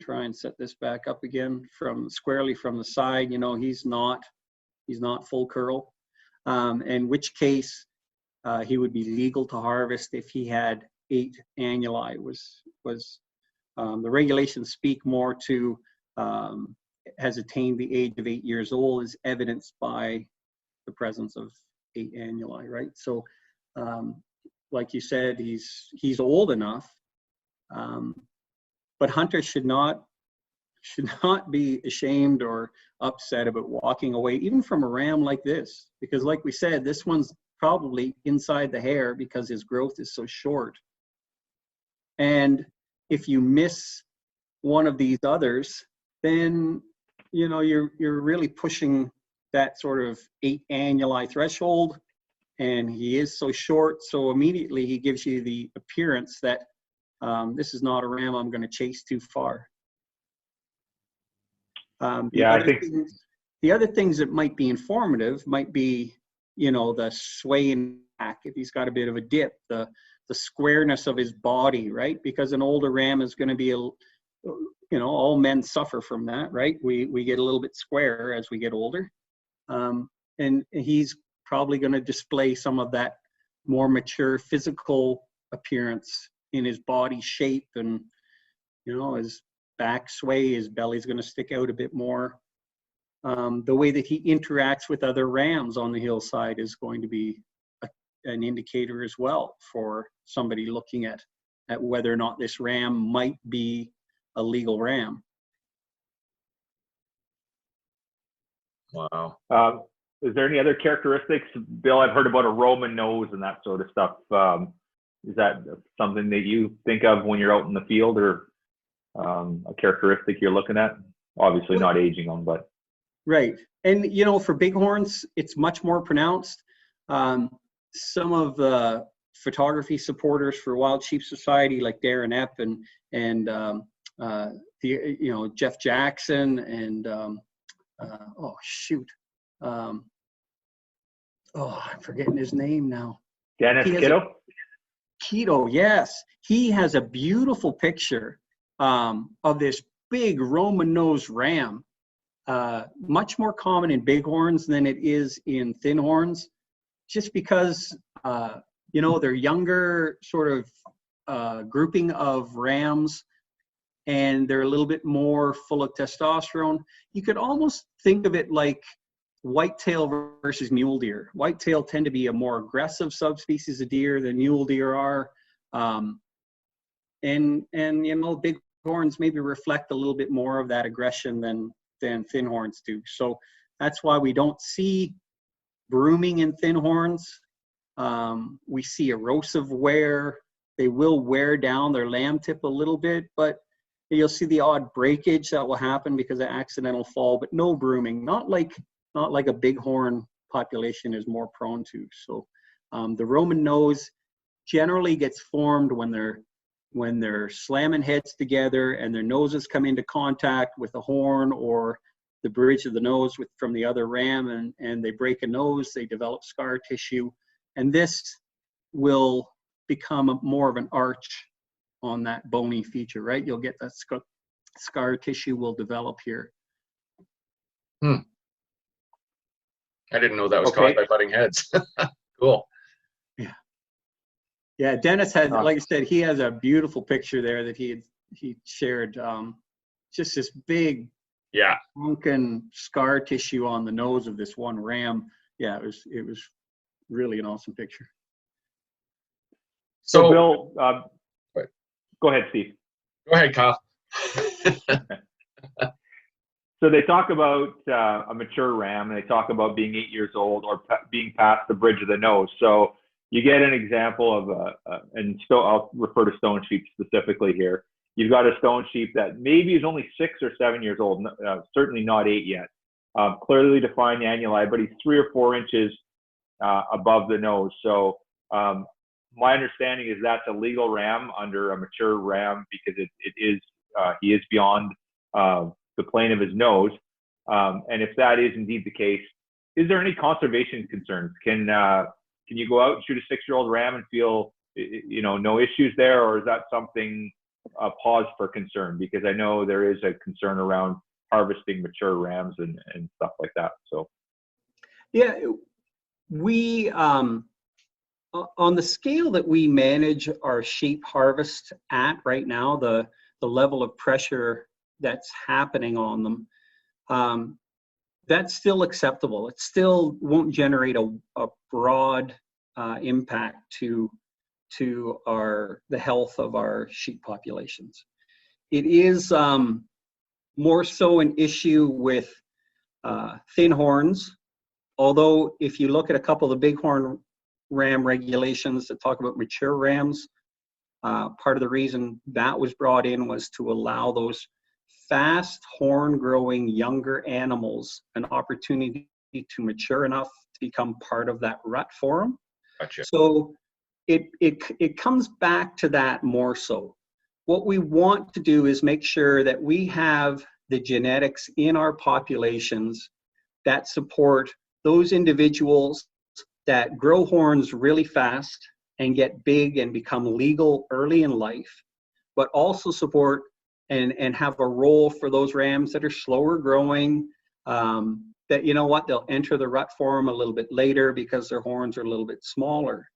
try and set this back up again, from squarely from the side, you know, he's not full curl. In which case he would be legal to harvest if he had 8 annuli. The regulations speak more to has attained the age of 8 years old, is evidenced by the presence of 8 annuli, right? So like you said, he's old enough, but hunters should not be ashamed or upset about walking away even from a ram like this, because like we said, this one's probably inside the hair because his growth is so short. And if you miss one of these others, then you know you're really pushing that sort of 8 annuli threshold, and he is so short, so immediately he gives you the appearance that this is not a ram I'm going to chase too far. The other things that might be informative might be, you know, the swaying back, if he's got a bit of a dip, the squareness of his body, right? Because an older ram is going to be, you know, all men suffer from that, right? We get a little bit square as we get older. And he's probably going to display some of that more mature physical appearance in his body shape and, you know, his back sway, his belly's going to stick out a bit more. The way that he interacts with other rams on the hillside is going to be an indicator as well for somebody looking at whether or not this ram might be a legal ram. Wow. Is there any other characteristics, Bill? I've heard about a Roman nose and that sort of stuff. Is that something that you think of when you're out in the field, or a characteristic you're looking at? Obviously not aging them, but. Right. And, you know, for bighorns, it's much more pronounced. Some of the photography supporters for Wild Sheep Society, like Darren Epp and Jeff Jackson and, I'm forgetting his name now. Dennis Kiddo? Keto, yes. He has a beautiful picture of this big Roman nose ram. Much more common in bighorns than it is in thin horns, just because they're younger sort of grouping of rams, and they're a little bit more full of testosterone. You could almost think of it like whitetail versus mule deer. Whitetail tend to be a more aggressive subspecies of deer than mule deer are, and bighorns maybe reflect a little bit more of that aggression than thin horns do. So that's why we don't see brooming in thin horns. We see erosive wear. They will wear down their lamb tip a little bit, but you'll see the odd breakage that will happen because of accidental fall, but no brooming, not like a bighorn population is more prone to. So the Roman nose generally gets formed when they're slamming heads together and their noses come into contact with the horn or the bridge of the nose from the other ram, and they break a nose, they develop scar tissue, and this will become more of an arch on that bony feature, right? You'll get that scar tissue will develop here. I didn't know that was caused by butting heads. Cool. Yeah, Dennis had, like I said, he has a beautiful picture there that he shared. Just this big, sunken scar tissue on the nose of this one ram. Yeah, it was really an awesome picture. So Bill, go ahead, Steve. Go ahead, Kyle. So they talk about a mature ram, and they talk about being 8 years old or being past the bridge of the nose. So you get an example of I'll refer to stone sheep specifically here. You've got a stone sheep that maybe is only 6 or 7 years old, certainly not 8 yet. Clearly defined annuli, but he's 3 or 4 inches above the nose. So my understanding is that's a legal ram under a mature ram because he is beyond the plane of his nose. And if that is indeed the case, is there any conservation concerns? Can you go out and shoot a 6-year-old ram and feel, no issues there, or is that something pause for concern? Because I know there is a concern around harvesting mature rams and stuff like that. So, yeah, we on the scale that we manage our sheep harvest at right now, the level of pressure that's happening on them, that's still acceptable. It still won't generate a broad impact to the health of our sheep populations. It is more so an issue with thin horns, although if you look at a couple of the bighorn ram regulations that talk about mature rams, part of the reason that was brought in was to allow those fast horn growing younger animals an opportunity to mature enough to become part of that rut for them. Gotcha. So it comes back to that more so. What we want to do is make sure that we have the genetics in our populations that support those individuals that grow horns really fast and get big and become legal early in life, but also support and have a role for those rams that are slower growing, that, they'll enter the rut form a little bit later because their horns are a little bit smaller.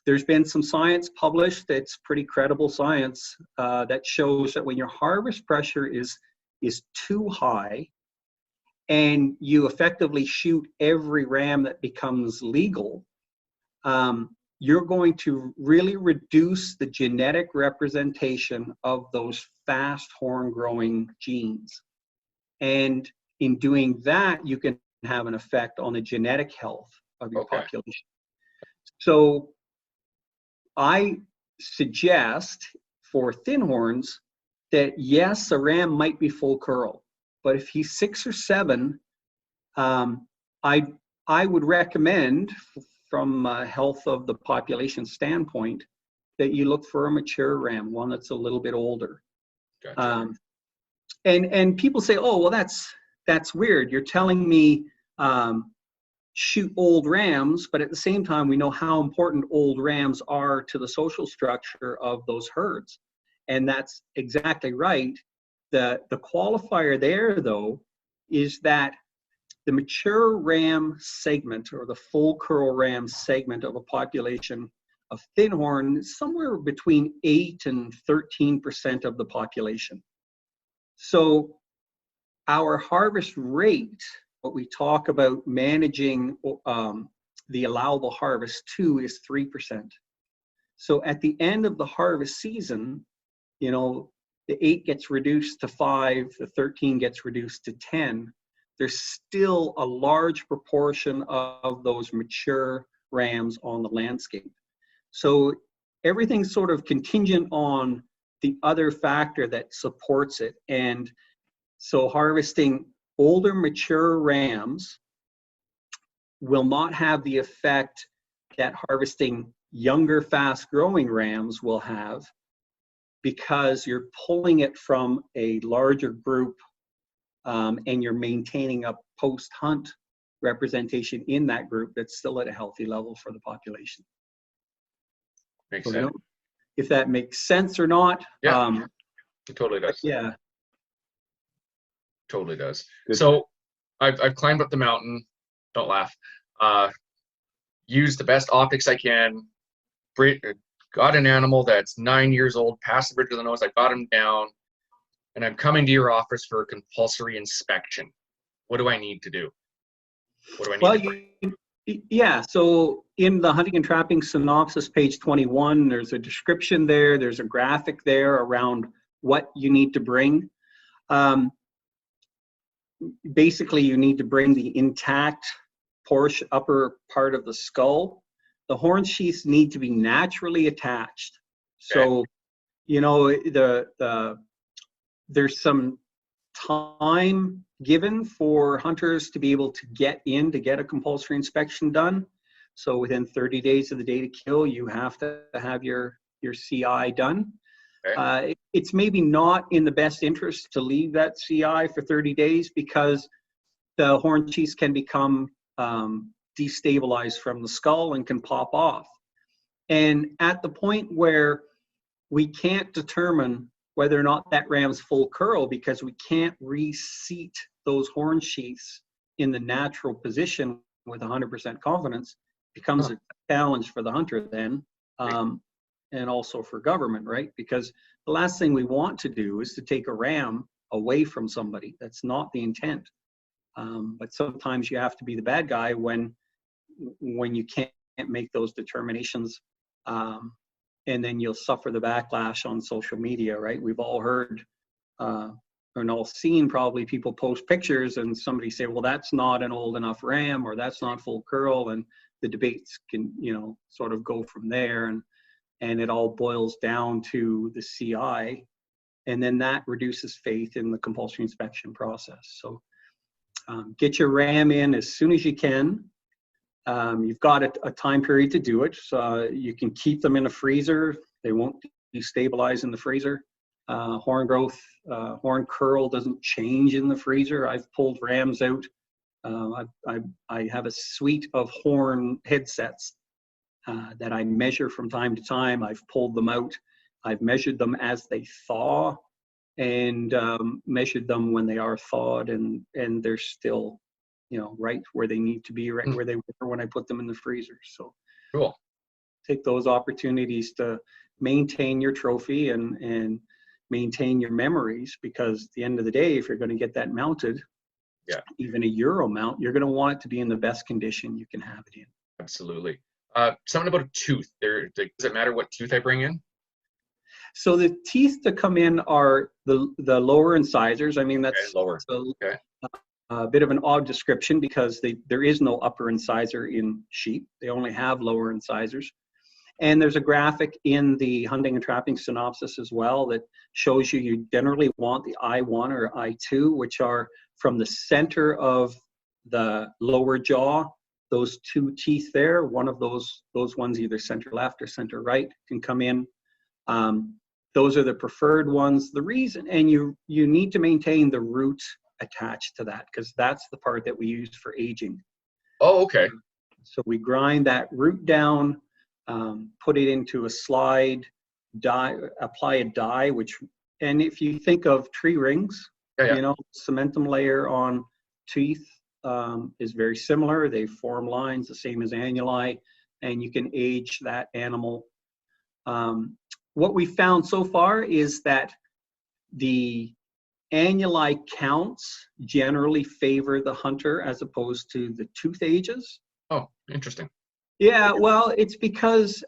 There's been some science published that's pretty credible science that shows that when your harvest pressure is too high and you effectively shoot every ram that becomes legal, you're going to really reduce the genetic representation of those fast horn growing genes. And in doing that, you can have an effect on the genetic health of your population. So I suggest for thin horns that yes, a ram might be full curl, but if he's 6 or 7, I would recommend, from a health of the population standpoint, that you look for a mature ram, one that's a little bit older. Gotcha. And people say, oh, well, that's weird. You're telling me shoot old rams, but at the same time, we know how important old rams are to the social structure of those herds. And that's exactly right. The qualifier there, though, is that the mature ram segment, or the full curl ram segment of a population of thin horn, is somewhere between 8 and 13% of the population. So our harvest rate, what we talk about managing the allowable harvest to, is 3%. So at the end of the harvest season, you know, the 8 gets reduced to 5, the 13 gets reduced to 10. There's still a large proportion of those mature rams on the landscape. So everything's sort of contingent on the other factor that supports it. And so harvesting older mature rams will not have the effect that harvesting younger fast growing rams will have, because you're pulling it from a larger group and you're maintaining a post-hunt representation in that group that's still at a healthy level for the population. Makes So, sense. you know, if that makes sense or not. Yeah, it totally does. Yeah. Totally does. Good. So I've climbed up the mountain. Don't laugh. Used the best optics I can. Got an animal that's 9 years old, past the bridge of the nose. I got him down, and I'm coming to your office for a compulsory inspection. What do I need to do? What do I need to bring? Yeah, so in the hunting and trapping synopsis, page 21, there's a description there, there's a graphic there around what you need to bring. Basically, you need to bring the intact portion, upper part of the skull. The horn sheaths need to be naturally attached. So, you know, there's some time given for hunters to be able to get a compulsory inspection done. So within 30 days of the day to kill, you have to have your CI done. Okay. It's maybe not in the best interest to leave that CI for 30 days because the horn sheaths can become destabilized from the skull and can pop off. And at the point where we can't determine whether or not that ram's full curl, because we can't reseat those horn sheaths in the natural position with 100% confidence, becomes a challenge for the hunter then, and also for government, right? Because the last thing we want to do is to take a ram away from somebody. That's not the intent. But sometimes you have to be the bad guy when you can't make those determinations. And then you'll suffer the backlash on social media, right? We've all heard and all seen probably people post pictures and somebody say, well, that's not an old enough ram, or that's not full curl. And the debates can, you know, sort of go from there. And it all boils down to the CI. And then that reduces faith in the compulsory inspection process. So get your ram in as soon as you can. You've got a time period to do it. So you can keep them in a freezer. They won't destabilize in the freezer. Horn growth, horn curl doesn't change in the freezer. I've pulled rams out. I have a suite of horn headsets that I measure from time to time. I've pulled them out. I've measured them as they thaw, and measured them when they are thawed, and they're still, you know, right where they need to be, right where they were when I put them in the freezer. So Cool. take those opportunities to maintain your trophy and maintain your memories, because at the end of the day, if you're going to get that mounted, even a Euro mount, you're going to want it to be in the best condition you can have it in. Absolutely. Something about a tooth. Does it matter what tooth I bring in? So the teeth to come in are the lower incisors. I mean, that's lower. A bit of an odd description because there is no upper incisor in sheep. They only have lower incisors. And there's a graphic in the hunting and trapping synopsis as well that shows you generally want the I1 or I2, which are from the center of the lower jaw. Those two teeth there, one of those ones, either center left or center right, can come in. Those are the preferred ones. The reason, and you need to maintain the root attached to that, because that's the part that we use for aging. Oh, okay. So we grind that root down, put it into a slide, die, apply a dye, and if you think of tree rings, you know, cementum layer on teeth is very similar. They form lines the same as annuli, and you can age that animal. What we found so far is that the annuli counts generally favor the hunter as opposed to the tooth ages. Oh, interesting. Yeah, well, it's because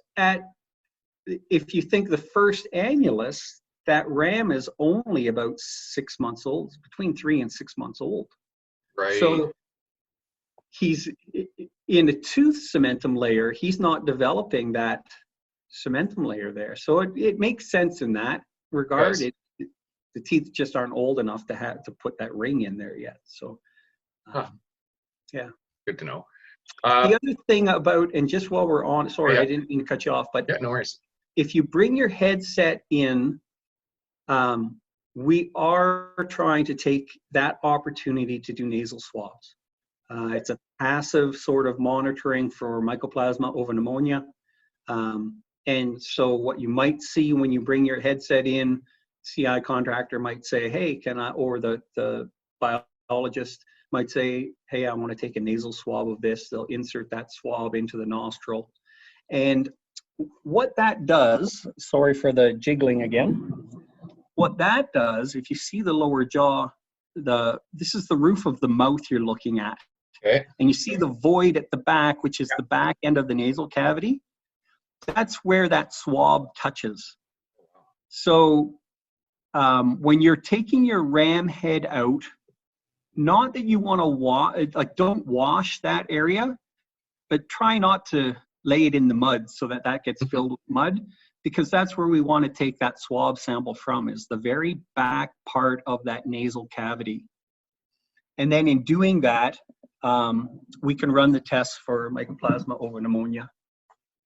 if you think the first annulus, that ram is only about 6 months old, between 3 and 6 months old. Right. So he's in a tooth cementum layer, he's not developing that cementum layer there. So it makes sense in that regard. The teeth just aren't old enough to put that ring in there yet. So, yeah. Good to know. The other thing about, and just while we're on, sorry, I didn't mean to cut you off, but no worries. If you bring your headset in, we are trying to take that opportunity to do nasal swabs. It's a passive sort of monitoring for Mycoplasma over pneumonia. And so what you might see when you bring your headset in, CI contractor might say, hey, can I, or the biologist might say, hey, I want to take a nasal swab of this. They'll insert that swab into the nostril. And what that does, sorry for the jiggling again, what that does, if you see the lower jaw, this is the roof of the mouth you're looking at. Okay. And you see the void at the back, which is the back end of the nasal cavity. That's where that swab touches. So when you're taking your ram head out, not that you want to don't wash that area, but try not to lay it in the mud so that gets filled with mud, because that's where we want to take that swab sample from, is the very back part of that nasal cavity. And then in doing that, we can run the tests for Mycoplasma over pneumonia.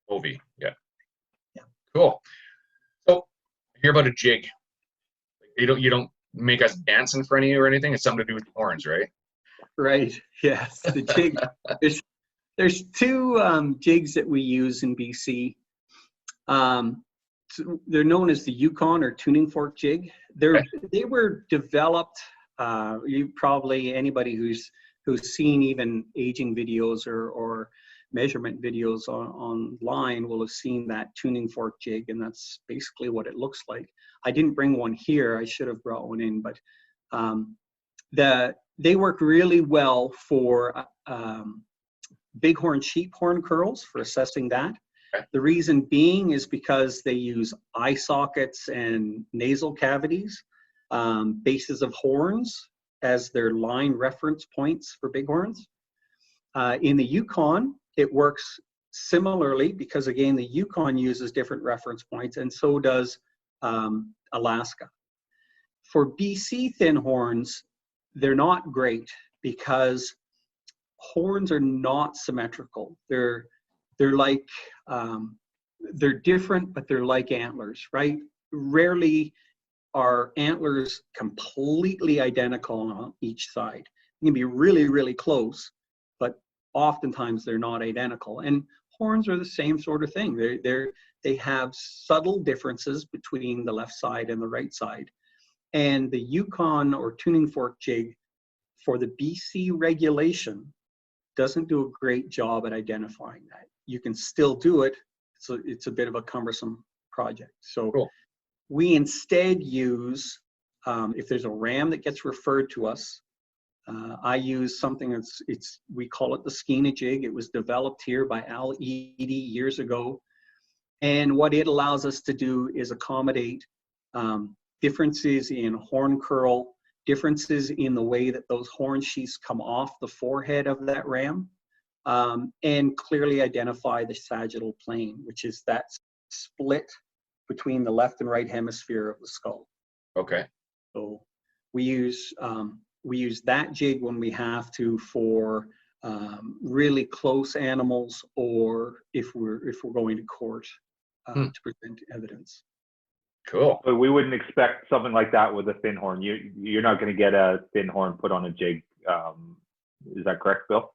OV, yeah. Cool. So, hear about a jig. You don't make us dance in front of you or anything. It's something to do with the horns, right? Right. Yes. The jig. There's two jigs that we use in BC. So they're known as the Yukon or tuning fork jig. They were developed. You probably, anybody who's seen even aging videos or measurement videos online will have seen that tuning fork jig, and that's basically what it looks like. I didn't bring one here. I should have brought one in, but they work really well for bighorn sheep horn curls, for assessing that. Okay. The reason being is because they use eye sockets and nasal cavities, bases of horns as their line reference points for bighorns. In the Yukon, it works similarly because, again, the Yukon uses different reference points, and so does Alaska. For BC thin horns, they're not great because horns are not symmetrical. They're like, they're different, but they're like antlers, right? Rarely are antlers completely identical on each side. They can be really, really close, but oftentimes they're not identical. And horns are the same sort of thing. They have subtle differences between the left side and the right side. And the Yukon or tuning fork jig for the BC regulation doesn't do a great job at identifying that. You can still do it it's a bit of a cumbersome project. So Cool. we instead use, if there's a ram that gets referred to us, I use something we call it the Skeena jig. It was developed here by Al Eady years ago. And what it allows us to do is accommodate differences in horn curl, differences in the way that those horn sheaths come off the forehead of that ram, and clearly identify the sagittal plane, which is that split between the left and right hemisphere of the skull. Okay. So we use that jig when we have to for really close animals, or if we're going to court to present evidence. Cool. But we wouldn't expect something like that with a thin horn. You're not going to get a thin horn put on a jig. Is that correct, Bill?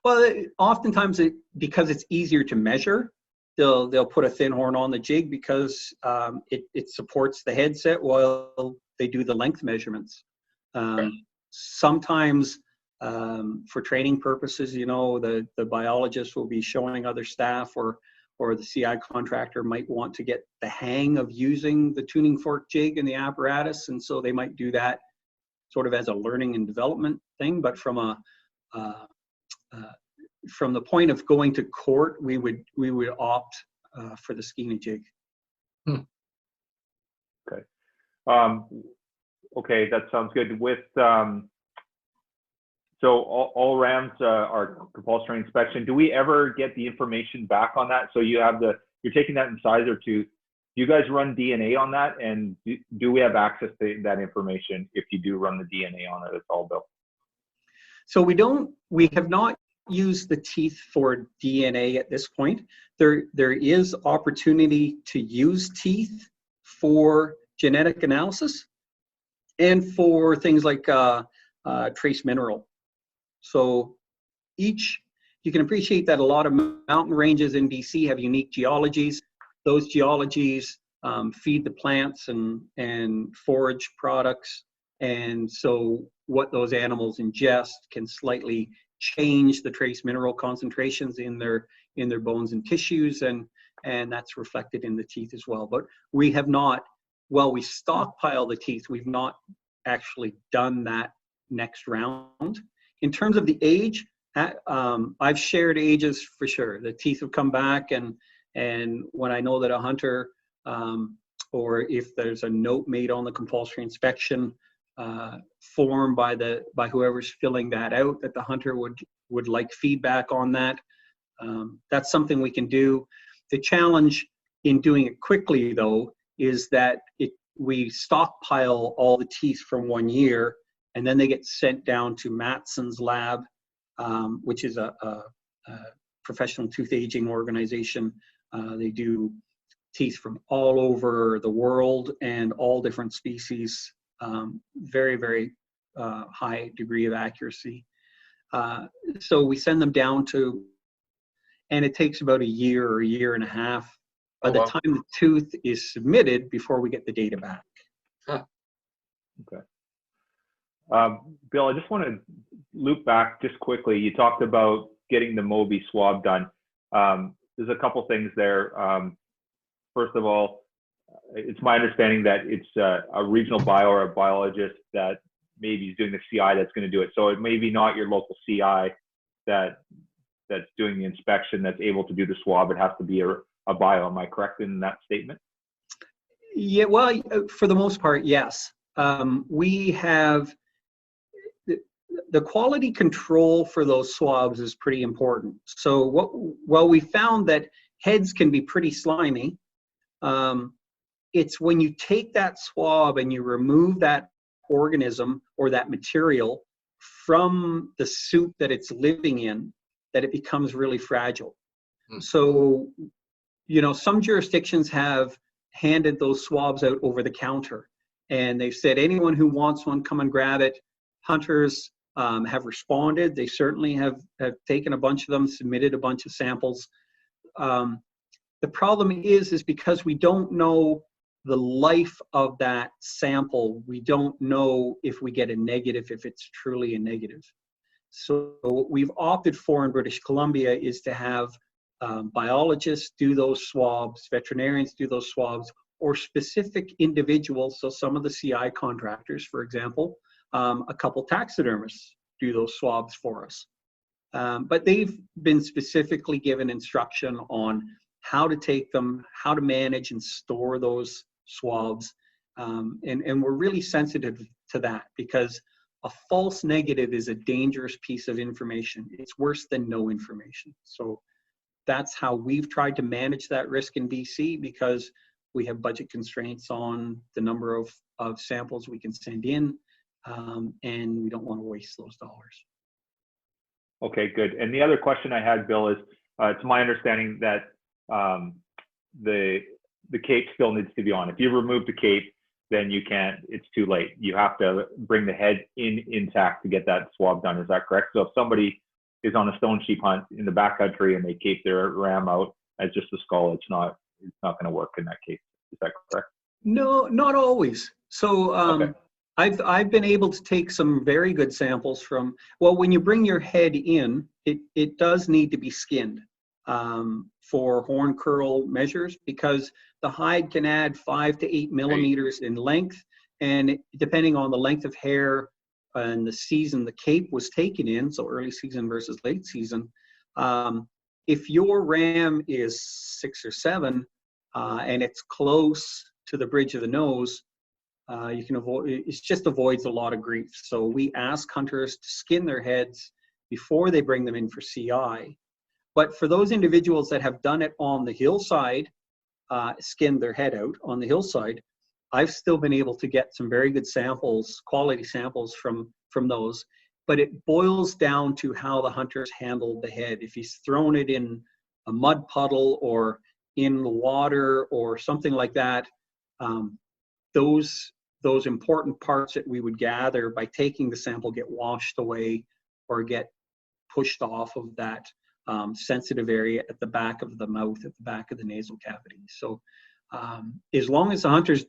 Well, oftentimes because it's easier to measure, they'll put a thin horn on the jig because it supports the headset while they do the length measurements. Sometimes for training purposes, the biologist will be showing other staff, or the CI contractor might want to get the hang of using the tuning fork jig and the apparatus, and so they might do that sort of as a learning and development thing. But from the point of going to court, we would opt for the Skeena jig. Okay. Okay, that sounds good. With so all rams are compulsory inspection. Do we ever get the information back on that? So you're taking that incisor tooth. Do you guys run DNA on that? And do we have access to that information if you do run the DNA on it at all, Bill? So we have not used the teeth for DNA at this point. There is opportunity to use teeth for genetic analysis and for things like trace mineral. So you can appreciate that a lot of mountain ranges in BC have unique geologies. Those geologies feed the plants and forage products. And so what those animals ingest can slightly change the trace mineral concentrations in their bones and tissues, and that's reflected in the teeth as well. But we have not, while we stockpile the teeth, we've not actually done that next round. In terms of the age, I've shared ages for sure. The teeth have come back, and when I know that a hunter, or if there's a note made on the compulsory inspection form by whoever's filling that out, that the hunter would like feedback on that, that's something we can do. The challenge in doing it quickly, though, is that we stockpile all the teeth from 1 year, and then they get sent down to Matson's lab, which is a professional tooth aging organization. They do teeth from all over the world and all different species. Very, very high degree of accuracy. So we send them down to, and it takes about a year or a year and a half by the time the tooth is submitted before we get the data back. Huh. Okay. Bill, I just want to loop back just quickly. You talked about getting the Moby swab done. There's a couple things there. First of all, it's my understanding that it's a regional bio or a biologist that maybe is doing the CI that's going to do it. So it may be not your local CI that's doing the inspection that's able to do the swab. It has to be a bio. Am I correct in that statement? Yeah, well, for the most part, yes. We have the quality control for those swabs is pretty important. So while we found that heads can be pretty slimy, it's when you take that swab and you remove that organism or that material from the suit that it's living in, that it becomes really fragile. So, some jurisdictions have handed those swabs out over the counter, and they've said, anyone who wants one, come and grab it. Hunters have responded. They certainly have taken a bunch of them, submitted a bunch of samples. The problem is because we don't know the life of that sample. We don't know if we get a negative, if it's truly a negative. So what we've opted for in British Columbia is to have biologists do those swabs, veterinarians do those swabs, or specific individuals. So some of the CI contractors, for example, a couple taxidermists do those swabs for us. But they've been specifically given instruction on how to take them, how to manage and store those swabs. And we're really sensitive to that, because a false negative is a dangerous piece of information. It's worse than no information. So that's how we've tried to manage that risk in BC, because we have budget constraints on the number of samples we can send in, and we don't want to waste those dollars. Okay, good. And the other question I had, Bill, is it's my understanding that the cape still needs to be on. If you remove the cape, then you can't, it's too late. You have to bring the head in intact to get that swab done. Is that correct? So if somebody is on a stone sheep hunt in the backcountry and they cape their ram out as just a skull, it's not going to work in that case. Is that correct? No, not always. So Okay. I've been able to take some very good samples from, well, when you bring your head in, it does need to be skinned for horn curl measures, because the hide can add 5 to 8 millimeters in length, and depending on the length of hair and the season the cape was taken in, so early season versus late season, if your ram is 6 or 7 and it's close to the bridge of the nose, you can avoid, it just avoids a lot of grief. So we ask hunters to skin their heads before they bring them in for CI. But for those individuals that have done it on the hillside, skinned their head out on the hillside, I've still been able to get some very good samples, quality samples from those. But it boils down to how the hunter's handled the head. If he's thrown it in a mud puddle or in the water or something like that, those important parts that we would gather by taking the sample get washed away or get pushed off of that sensitive area at the back of the mouth, at the back of the nasal cavity. So as long as the hunter's,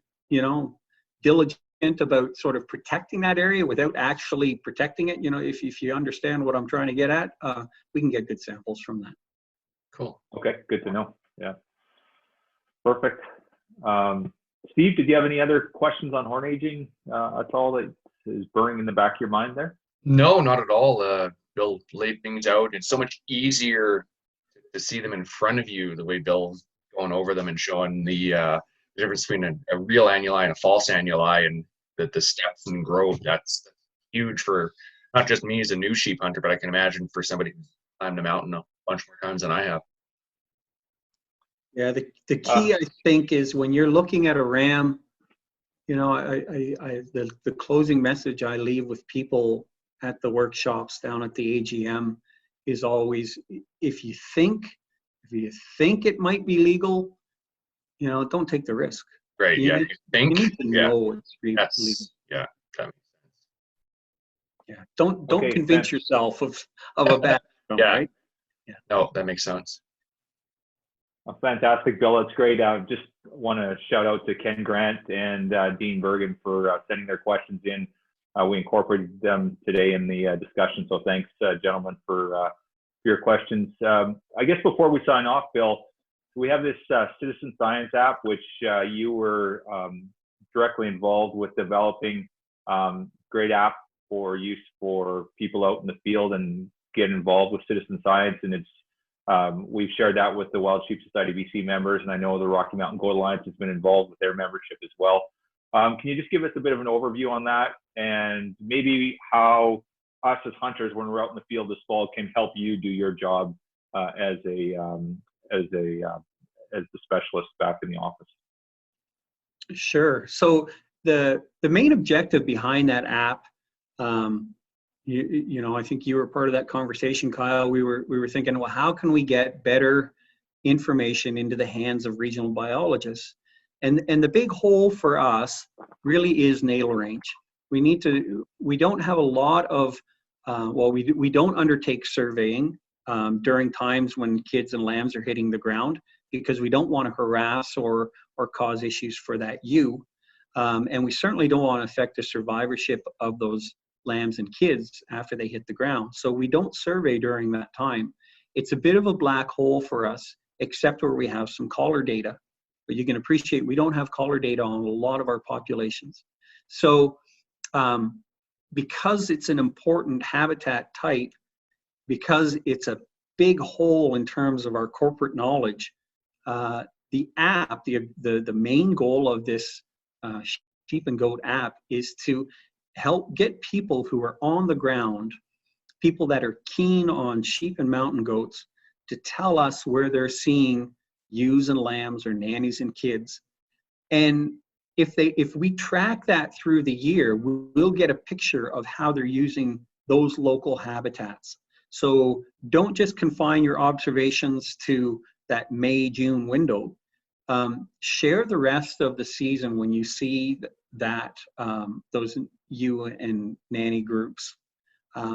diligent about sort of protecting that area without actually protecting it, if you understand what I'm trying to get at, we can get good samples from that. Cool. Okay, good to know. Yeah. Perfect. Steve, did you have any other questions on horn aging at all that is burning in the back of your mind there? No, not at all. Bill laid things out. It's so much easier to see them in front of you, the way Bill's going over them and showing the difference between a real annuli and a false annuli, and the steps and growth. That's huge for not just me as a new sheep hunter, but I can imagine for somebody who's climbed a mountain a bunch more times than I have. Yeah, the key, I think, is when you're looking at a ram, the closing message I leave with people at the workshops down at the AGM is always, if you think it might be legal, don't take the risk. Right. You You think. need to know it's legal. Yeah. That makes sense. Yeah. Don't Okay, convince yourself of a bad outcome, Yeah. right? Yeah. No, that makes sense. Fantastic, Bill. That's great. I just want to shout out to Ken Grant and Dean Bergen for sending their questions in. We incorporated them today in the discussion. So thanks, gentlemen, for your questions. I guess before we sign off, Bill, we have this citizen science app, which you were directly involved with developing. Great app for use for people out in the field and get involved with citizen science. And it's we've shared that with the Wild Sheep Society BC members, and I know the Rocky Mountain Goat Alliance has been involved with their membership as well. Can you just give us a bit of an overview on that, and maybe how us as hunters, when we're out in the field this fall, can help you do your job as the specialist back in the office? Sure. So the main objective behind that app, I think you were part of that conversation, Kyle. We were thinking, well, how can we get better information into the hands of regional biologists? And the big hole for us really is natal range. We don't have a lot of, we don't undertake surveying during times when kids and lambs are hitting the ground, because we don't want to harass or cause issues for that ewe. And we certainly don't want to affect the survivorship of those lambs and kids after they hit the ground. So we don't survey during that time. it's a bit of a black hole for us, except where we have some collar data. But you can appreciate we don't have collar data on a lot of our populations. So because it's an important habitat type, because it's a big hole in terms of our corporate knowledge, the app, the main goal of this sheep and goat app is to help get people who are on the ground, people that are keen on sheep and mountain goats, to tell us where they're seeing ewes and lambs or nannies and kids. And if we track that through the year, we'll get a picture of how they're using those local habitats. So don't just confine your observations to that May, June window. Share the rest of the season when you see that those ewe and nanny groups,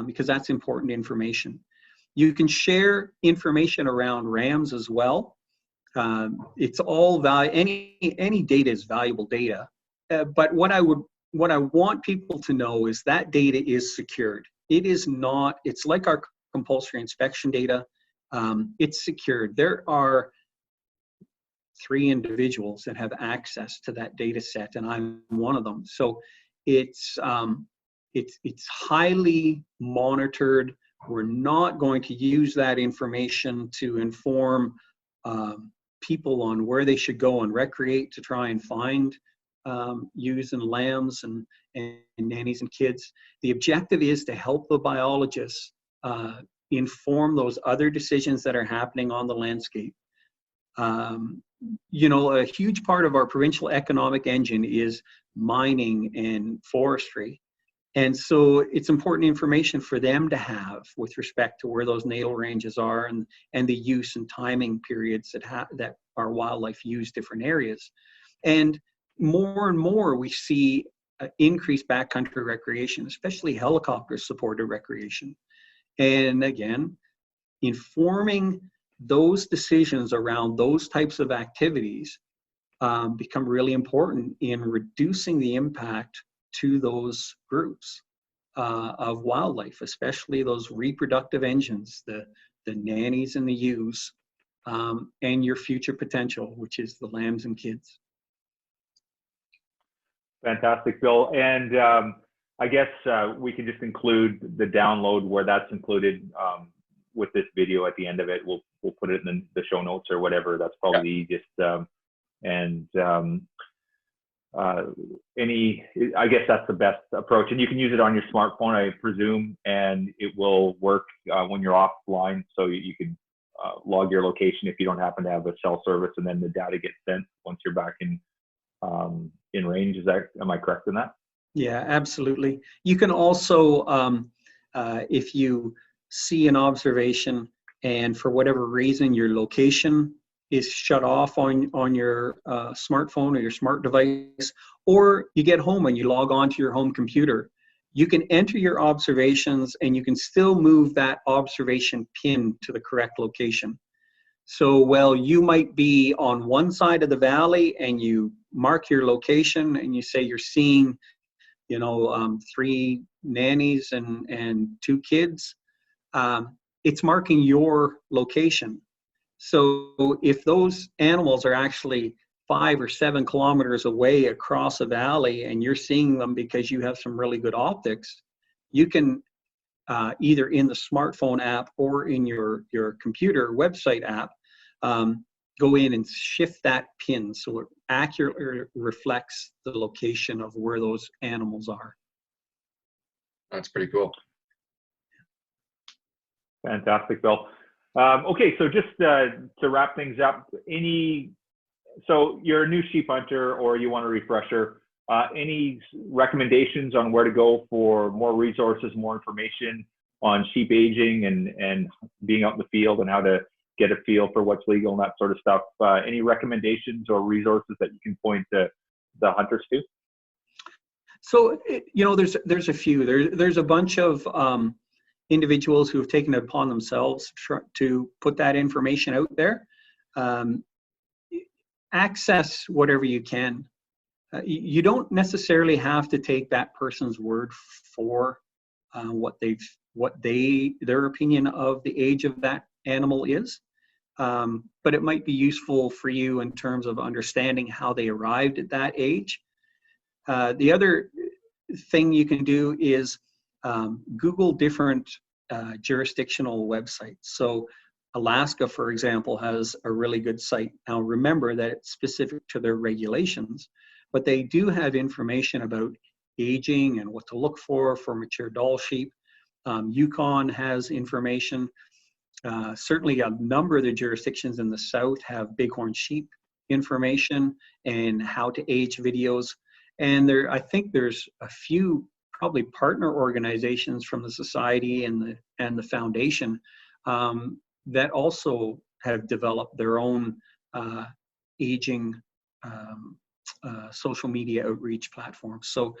because that's important information. You can share information around rams as well. It's all any data is valuable data. But what I want people to know is that data is secured. It is not, it's like our compulsory inspection data. It's secured. There are 3 individuals that have access to that data set, and I'm one of them. So it's highly monitored. We're not going to use that information to inform people on where they should go and recreate to try and find ewes and lambs and nannies and kids. The objective is to help the biologists inform those other decisions that are happening on the landscape. You know, a huge part of our provincial economic engine is mining and forestry. And so it's important information for them to have with respect to where those natal ranges are and the use and timing periods that our wildlife use different areas. And more we see increased backcountry recreation, especially helicopter-supported recreation. And again, informing those decisions around those types of activities become really important in reducing the impact to those groups of wildlife, especially those reproductive engines, the nannies and the ewes, and your future potential, which is the lambs and kids. Fantastic, Bill. And I guess we can just include the download where that's included with this video at the end of it. We'll put it in the show notes or whatever. That's probably the easiest. I guess that's the best approach. And you can use it on your smartphone, I presume, and it will work when you're offline. So you can log your location if you don't happen to have a cell service, and then the data gets sent once you're back in range. Am I correct in that? Yeah, absolutely. You can also, if you see an observation and for whatever reason your location is shut off on your smartphone or your smart device, or you get home and you log on to your home computer, you can enter your observations and you can still move that observation pin to the correct location. So while you might be on one side of the valley and you mark your location and you say you're seeing, 3 nannies and 2 kids, it's marking your location. So if those animals are actually 5 or 7 kilometers away across a valley and you're seeing them because you have some really good optics, you can either in the smartphone app or in your computer website app, go in and shift that pin so it accurately reflects the location of where those animals are. That's pretty cool. Fantastic, Bill. Okay, so just to wrap things up, so you're a new sheep hunter or you want a refresher, any recommendations on where to go for more resources, more information on sheep aging and being out in the field and how to get a feel for what's legal and that sort of stuff? Any recommendations or resources that you can point the hunters to? So, there's a few. There's a bunch of individuals who have taken it upon themselves to put that information out there. Access whatever you can. You don't necessarily have to take that person's word for their opinion of the age of that animal is. But it might be useful for you in terms of understanding how they arrived at that age. The other thing you can do is Google different jurisdictional websites. So Alaska, for example, has a really good site. Now remember that it's specific to their regulations, but they do have information about aging and what to look for mature Dall sheep. Yukon has information. Certainly a number of the jurisdictions in the south have Bighorn sheep information and how to age videos. And I think there's a few probably partner organizations from the society and the foundation that also have developed their own aging social media outreach platforms. So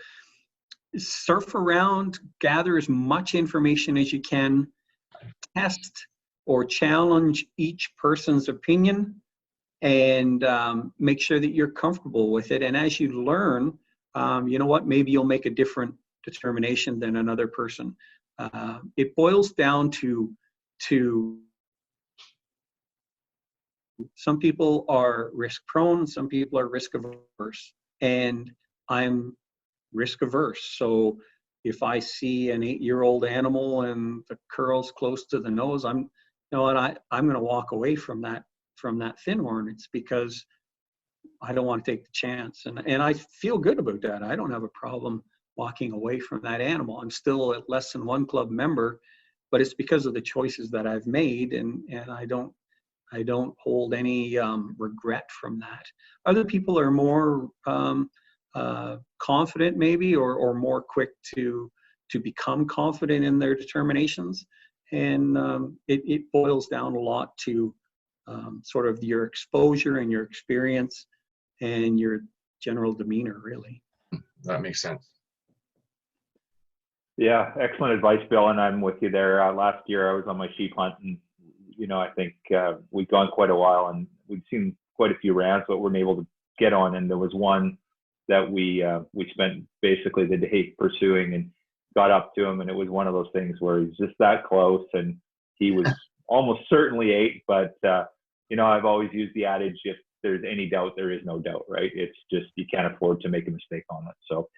surf around, gather as much information as you can, test or challenge each person's opinion, and make sure that you're comfortable with it. And as you learn, you know what, maybe you'll make a different determination than another person. It boils down to some people are risk prone, some people are risk averse, and I'm risk averse. So if I see an 8-year-old animal and the curls close to the nose, I'm going to walk away from that finhorn. It's because I don't want to take the chance, and I feel good about that. I don't have a problem walking away from that animal. I'm still a less than one club member, but it's because of the choices that I've made, and I don't hold any regret from that. Other people are more confident maybe, or more quick to become confident in their determinations. And it boils down a lot to sort of your exposure and your experience and your general demeanor, really. That makes sense. Yeah, excellent advice, Bill, and I'm with you there. Last year I was on my sheep hunt, and I think we'd gone quite a while, and we'd seen quite a few rams, but weren't able to get on. And there was one that we spent basically the day pursuing, and got up to him, and it was one of those things where he's just that close, and he was almost certainly 8. But I've always used the adage: if there's any doubt, there is no doubt, right? It's just you can't afford to make a mistake on it. So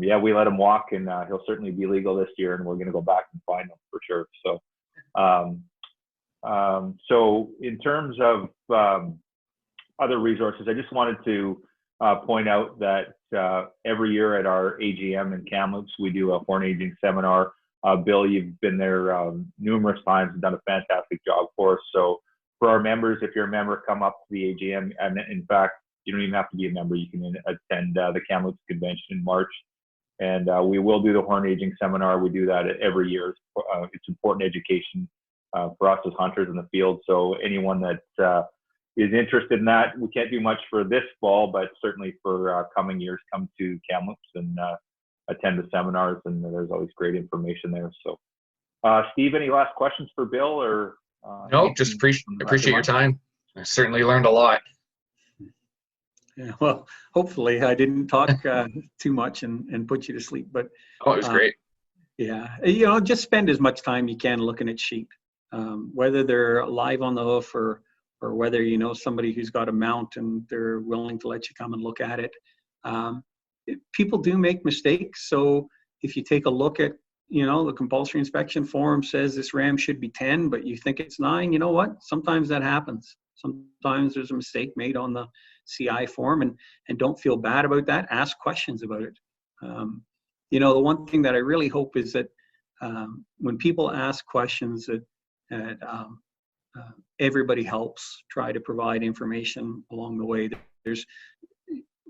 yeah, we let him walk, and he'll certainly be legal this year, and we're going to go back and find him for sure. So. So in terms of other resources, I just wanted to point out that every year at our AGM in Kamloops, we do a horn aging seminar. Bill, you've been there numerous times and done a fantastic job for us. So for our members, if you're a member, come up to the AGM. And in fact, you don't even have to be a member. You can attend the Kamloops Convention in March. And we will do the horn aging seminar. We do that every year. It's important education for us as hunters in the field. So anyone that is interested in that, we can't do much for this fall, but certainly for coming years, come to Kamloops and attend the seminars, and there's always great information there. So Steve, any last questions for Bill? Or no, just appreciate your time. I certainly learned a lot. Yeah, well, hopefully I didn't talk too much and put you to sleep, but it was great. Yeah, just spend as much time you can looking at sheep, whether they're live on the hoof or whether somebody who's got a mount and they're willing to let you come and look at it. People do make mistakes, so if you take a look at the compulsory inspection form says this ram should be 10, but you think it's 9, you know what? Sometimes that happens. Sometimes there's a mistake made on the CI form, and don't feel bad about that. Ask questions about it. The one thing that I really hope is that when people ask questions, that everybody helps try to provide information along the way. There's,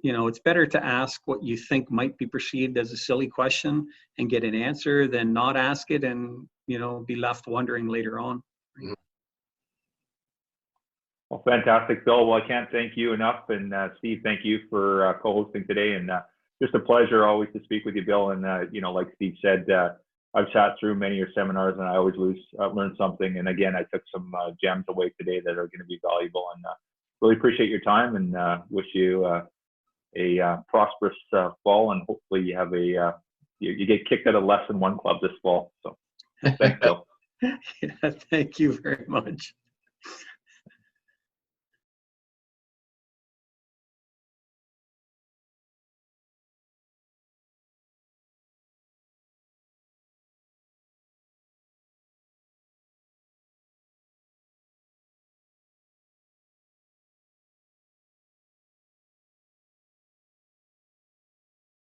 it's better to ask what you think might be perceived as a silly question and get an answer than not ask it and, be left wondering later on. Well, fantastic, Bill. Well, I can't thank you enough. And Steve, thank you for co-hosting today. And just a pleasure always to speak with you, Bill. And, like Steve said, I've sat through many of your seminars, and I always learn something. And again, I took some gems away today that are going to be valuable. And really appreciate your time, and wish you a prosperous fall. And hopefully you have you get kicked out of less than one club this fall. So thanks, Bill. Yeah, thank you very much.